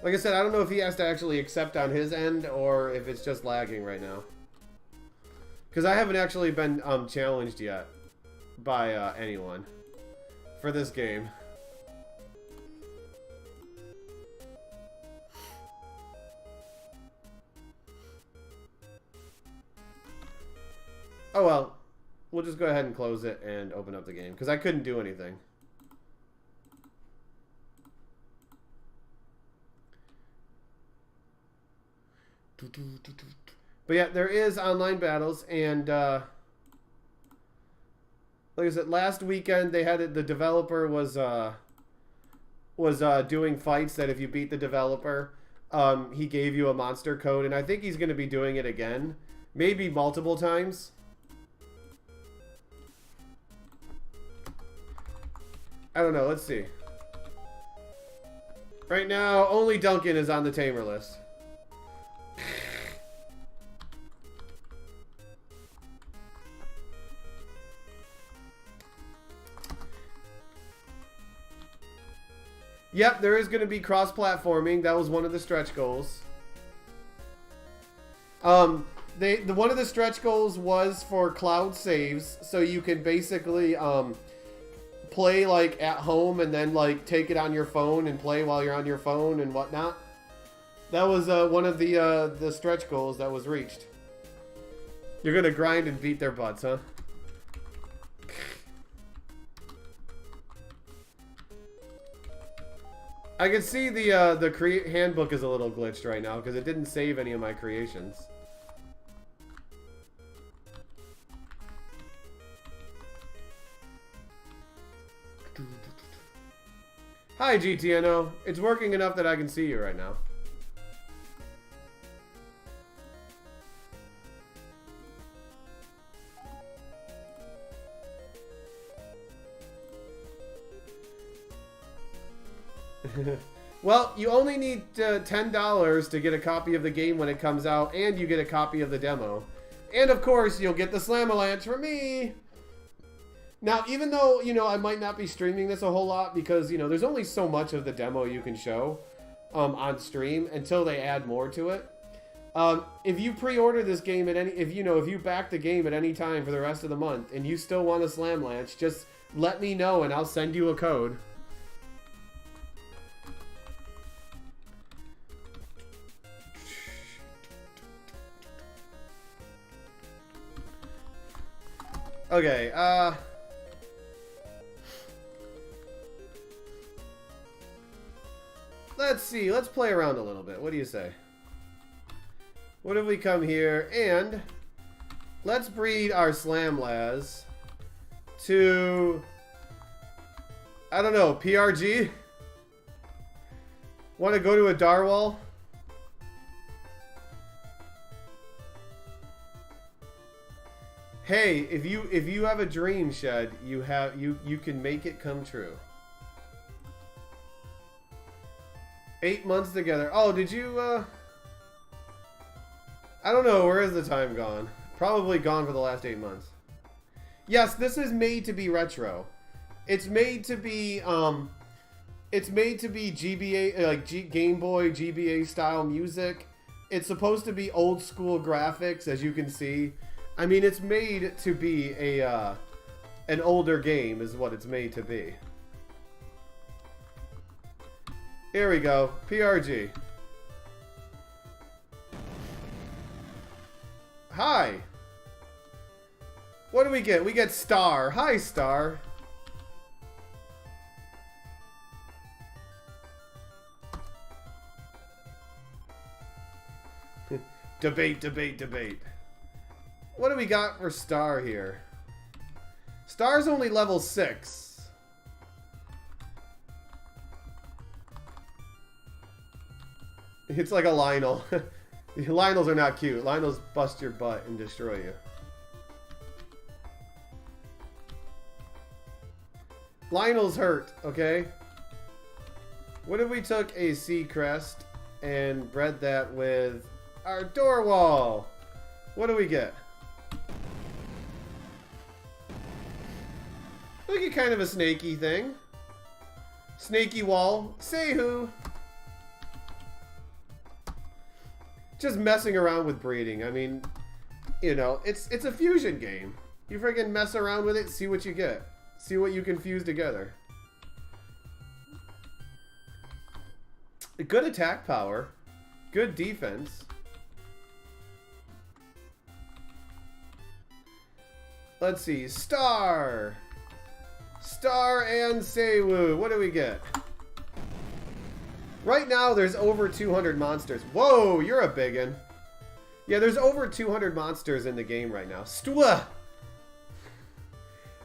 Like I said, I don't know if he has to actually accept on his end or if it's just lagging right now. Because I haven't actually been challenged yet by anyone for this game. Oh well, we'll just go ahead and close it and open up the game because I couldn't do anything. But yeah, there is online battles, and like I said, last weekend they had it. The developer was doing fights that if you beat the developer, he gave you a monster code, and I think he's going to be doing it again, maybe multiple times. I don't know. Let's see. Right now, only Duncan is on the tamer list. Yep, there is going to be cross-platforming. That was one of the stretch goals. One of the stretch goals was for cloud saves, so you can basically play like at home and then like take it on your phone and play while you're on your phone and whatnot. That was one of the stretch goals that was reached. You're gonna grind and beat their butts, huh? I can see the create handbook is a little glitched right now because it didn't save any of my creations. Hi, GTNO. It's working enough that I can see you right now. Well, you only need $10 to get a copy of the game when it comes out, and you get a copy of the demo. And of course, you'll get the Slam-A-Lanche from me! Now, even though, you know, I might not be streaming this a whole lot because, you know, there's only so much of the demo you can show on stream until they add more to it. If you pre-order this game at any, if you back the game at any time for the rest of the month and you still want a Slam-A-Lanche, just let me know and I'll send you a code. Okay, let's see. Let's play around a little bit. What do you say? What if we come here and let's breed our Slamlaz to, I don't know, PRG? Want to go to a Darwall? Hey, if you have a dream, Shed, you can make it come true. 8 months together. Oh, did you I don't know, where is the time gone? Probably gone for the last 8 months. Yes, this is made to be retro. It's made to be GBA, like Game Boy GBA style music. It's supposed to be old school graphics, as you can see. I mean, it's made to be an older game, is what it's made to be. Here we go, PRG. Hi. What do we get? We get Star. Hi, Star. Debate, debate, debate. What do we got for Star here? Star's only level 6. It's like a Lionel. Lionels are not cute. Lionels bust your butt and destroy you. Lionel's hurt, okay? What if we took a Seacrest and bred that with our Dorwall? What do we get? We get kind of a snaky thing. Snaky wall. Say who? just messing around with breeding. I mean, you know, it's a fusion game. You freaking mess around with it, see what you get. See what you can fuse together. Good attack power. Good defense. Let's see. Star. Star and Seiwu. What do we get? Right now, there's over 200 monsters. Whoa, you're a biggin. Yeah, there's over 200 monsters in the game right now. Stwa.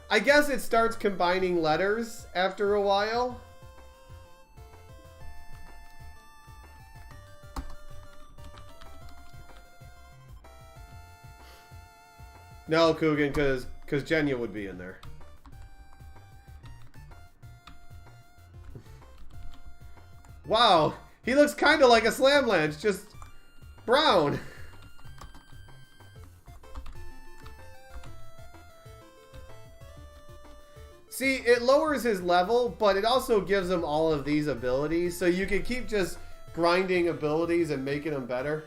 I guess it starts combining letters after a while. No, Coogan, because Genya would be in there. Wow, he looks kind of like a Slamlanche, just brown. See, it lowers his level, but it also gives him all of these abilities, so you can keep just grinding abilities and making them better.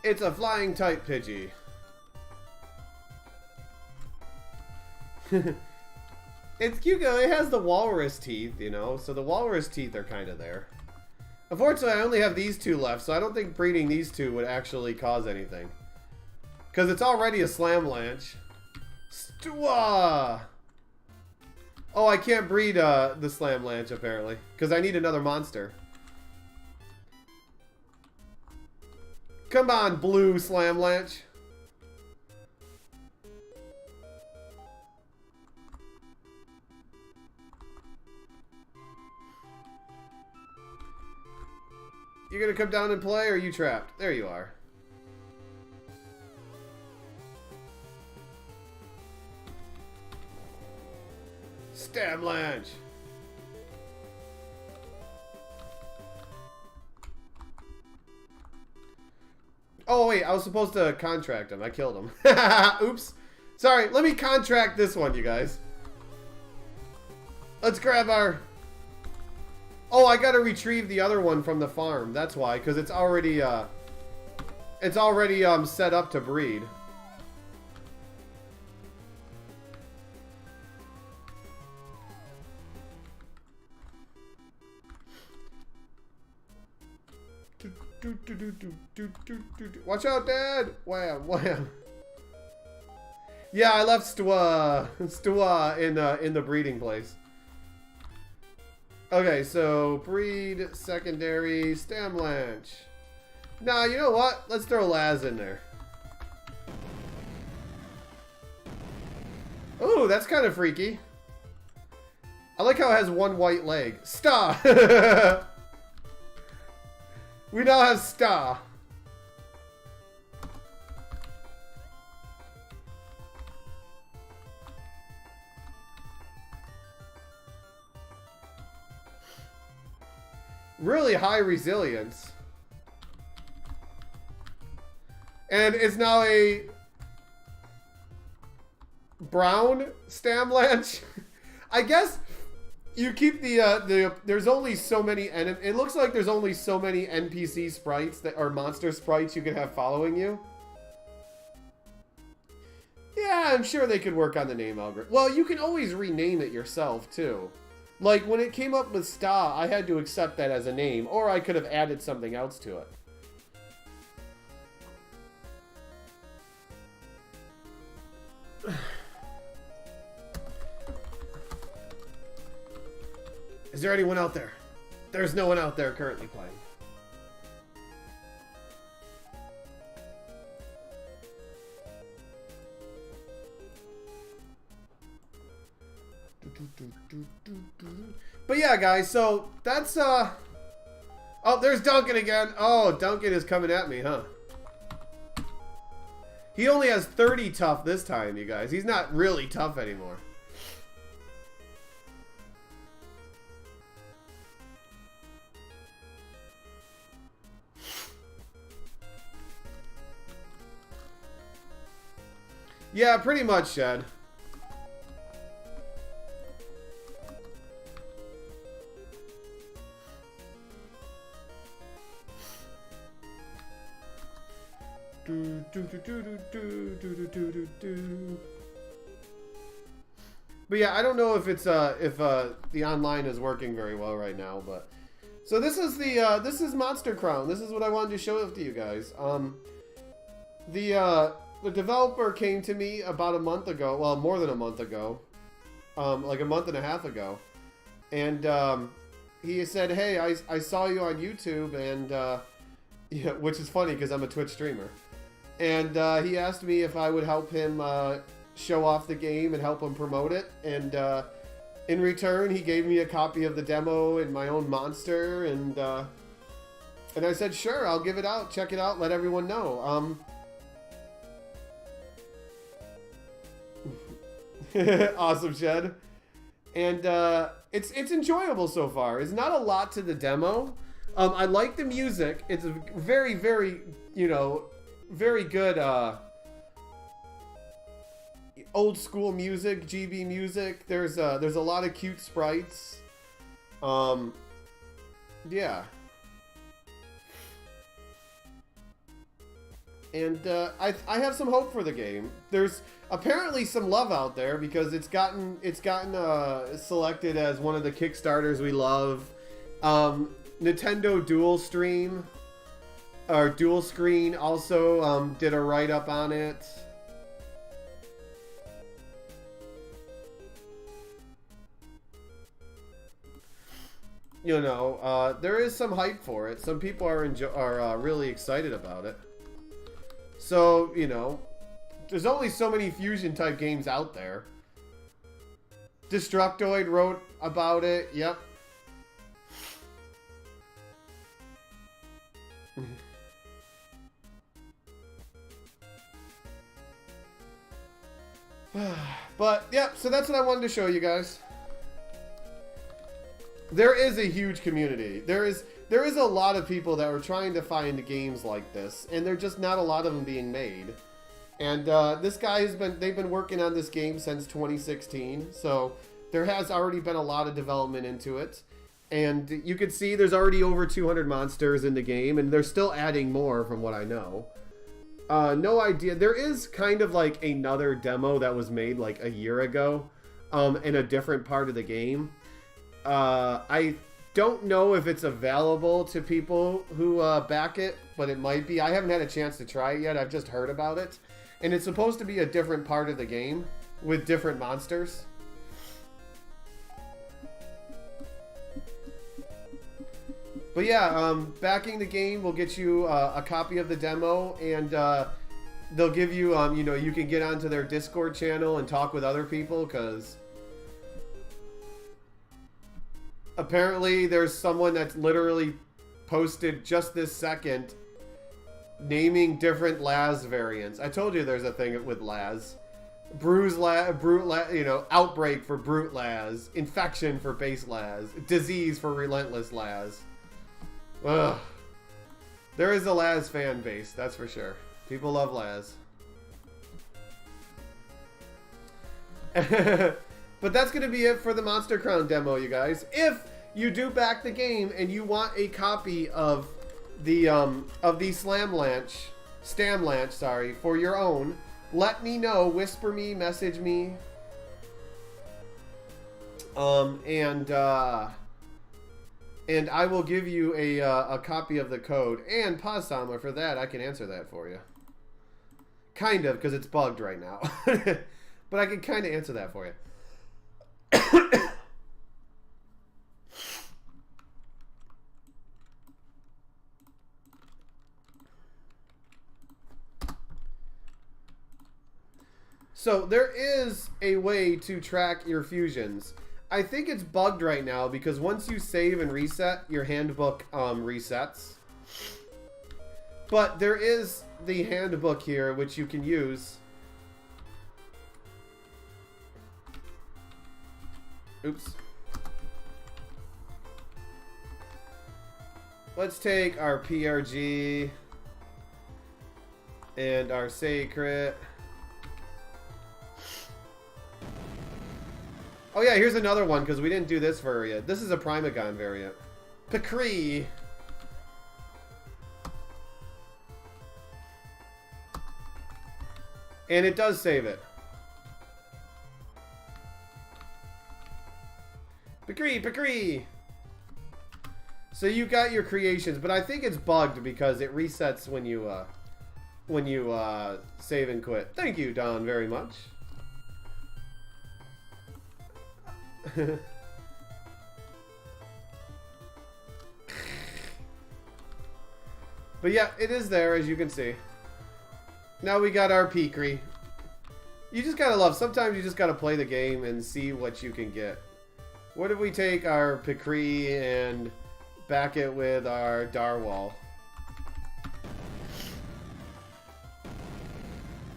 It's a flying type Pidgey. It's cute. It has the walrus teeth, you know, so the walrus teeth are kind of there. Unfortunately, I only have these two left, so I don't think breeding these two would actually cause anything. Because it's already a Slamlanche. Stwa! Oh, I can't breed the Slamlanche, apparently. Because I need another monster. Come on, blue Slamlanche. You gonna come down and play, or are you trapped? There you are. Stablanche. Oh, wait, I was supposed to contract him. I killed him. Oops. Sorry, let me contract this one, you guys. Let's grab our... Oh, I gotta retrieve the other one from the farm. That's why, because it's already set up to breed. Watch out, Dad! Wham, wham. Yeah, I left Stwa in the breeding place. Okay, so breed, secondary, Stamlanche. Nah, you know what? Let's throw Laz in there. Ooh, that's kind of freaky. I like how it has one white leg. Stop! We now have Star. Really high resilience. And it's now a brown Stamlanche. I guess you keep there's only so many, it looks like there's only so many NPC sprites that are monster sprites you can have following you. Yeah, I'm sure they could work on the name algorithm. Well, you can always rename it yourself too. Like when it came up with Sta, I had to accept that as a name, or I could have added something else to it. Is there anyone out there? There's no one out there currently playing. But yeah, guys, so that's oh, there's Duncan again. Oh, Duncan is coming at me, huh? He only has 30 tough this time, you guys. He's not really tough anymore. Yeah, pretty much, Shed. But yeah, I don't know if it's if the online is working very well right now, but so this is the this is Monster Crown. This is what I wanted to show to you guys. The developer came to me about a month ago, well, more than a month ago, like a month and a half ago, and he said, "Hey, I saw you on YouTube," and yeah, which is funny because I'm a Twitch streamer. And he asked me if I would help him show off the game and help him promote it. And in return, he gave me a copy of the demo and my own monster. And I said, sure, I'll give it out. Check it out. Let everyone know. Awesome, Shed. And it's enjoyable so far. It's not a lot to the demo. I like the music. It's very, very, you know, very good old school music, GB music. There's a lot of cute sprites. Yeah. And I have some hope for the game. There's apparently some love out there because it's gotten selected as one of the Kickstarters we love. Nintendo Dual Stream or Dual Screen also did a write-up on it. You know, there is some hype for it. Some people are really excited about it. So, you know, there's only so many fusion type games out there. Destructoid wrote about it. Yep. But, yeah, so that's what I wanted to show you guys. There is a huge community. There is a lot of people that are trying to find games like this, and there are just not a lot of them being made. And this guy they've been working on this game since 2016, so there has already been a lot of development into it. And you can see there's already over 200 monsters in the game, and they're still adding more from what I know. No idea. There is kind of like another demo that was made like a year ago in a different part of the game. I don't know if it's available to people who back it, but it might be. I haven't had a chance to try it yet. I've just heard about it. And it's supposed to be a different part of the game with different monsters. But yeah, backing the game will get you a copy of the demo, and they'll give you, you know, you can get onto their Discord channel and talk with other people, because apparently there's someone that's literally posted just this second naming different Laz variants. I told you there's a thing with Laz. Brute Laz, you know, Outbreak for Brute Laz, Infection for Base Laz, Disease for Relentless Laz. Ugh. There is a Laz fan base, that's for sure. People love Laz. But that's going to be it for the Monster Crown demo, you guys. If you do back the game and you want a copy of the Stamlanch, sorry, for your own, let me know. Whisper me, message me. And I will give you a copy of the code. And Pazama, for that, I can answer that for you. Kind of, because it's bugged right now. But I can kind of answer that for you. So there is a way to track your fusions. I think it's bugged right now because once you save and reset, your handbook resets. But there is the handbook here which you can use. Oops. Let's take our PRG and our Sacred. Oh yeah, here's another one because we didn't do this variant. This is a Primagon variant. Picree. And it does save it. Picree, Picree. So you got your creations, but I think it's bugged because it resets when you save and quit. Thank you, Don, very much. But yeah, it is there, as you can see. Now we got our Picree. You just gotta love. Sometimes you just gotta play the game and see what you can get. What if we take our Picree and back it with our Darwall?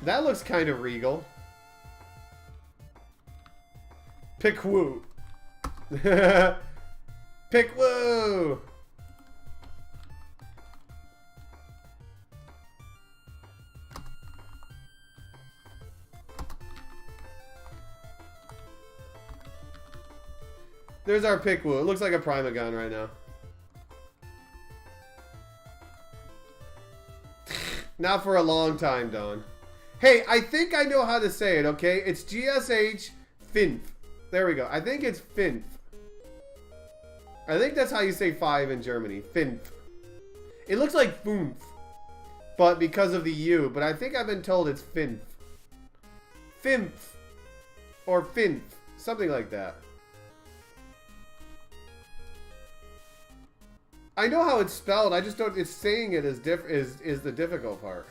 That looks kind of regal. Pickwoo. Pickwoo. There's our Pickwoo. It looks like a Primagon right now. Not for a long time, Don. Hey, I think I know how to say it, okay? It's GSH Finf. There we go. I think it's Finf. I think that's how you say 5 in Germany. Finf. It looks like Funf, but because of the U. But I think I've been told it's Finf. Finf. Or Finf. Something like that. I know how it's spelled. I just don't. It's saying it is the difficult part.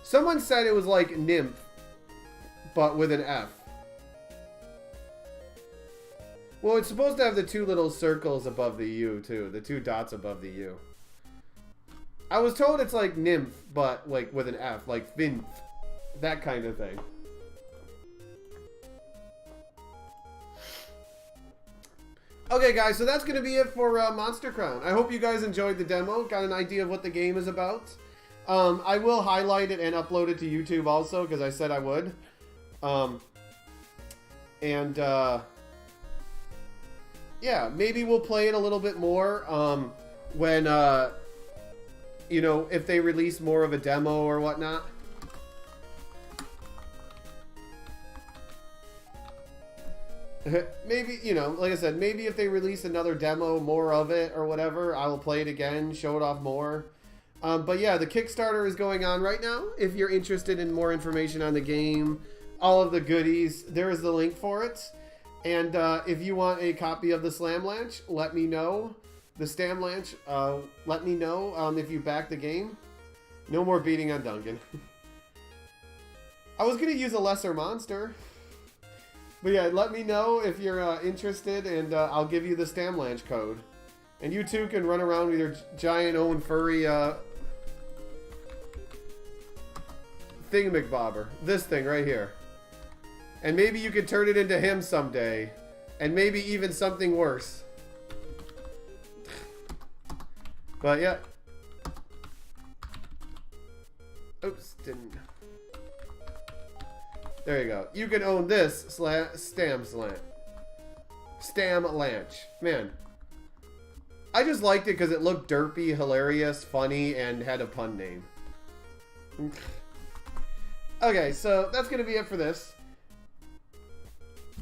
Someone said it was like Nymph, but with an F. Well, it's supposed to have the 2 little circles above the U too, the 2 dots above the U. I was told it's like Nymph, but like with an F, like Finf. That kind of thing. Okay, guys, so that's going to be it for Monster Crown. I hope you guys enjoyed the demo, got an idea of what the game is about. I will highlight it and upload it to YouTube also, because I said I would. Yeah, maybe we'll play it a little bit more when, you know, if they release more of a demo or whatnot. Maybe, you know, like I said, maybe if they release another demo, more of it or whatever, I will play it again, show it off more. But yeah, the Kickstarter is going on right now. If you're interested in more information on the game, all of the goodies, there is the link for it. And if you want a copy of the Slamlanche, let me know. The Stamlanche, let me know if you back the game. No more beating on Duncan. I was going to use a lesser monster. But yeah, let me know if you're interested, and I'll give you the Stamlanche code. And you too can run around with your giant own furry thingamabobber. This thing right here. And maybe you could turn it into him someday. And maybe even something worse. But yeah. Oops, didn't... There you go. You can own this Stamlanche. Man. I just liked it because it looked derpy, hilarious, funny, and had a pun name. Okay, so that's going to be it for this.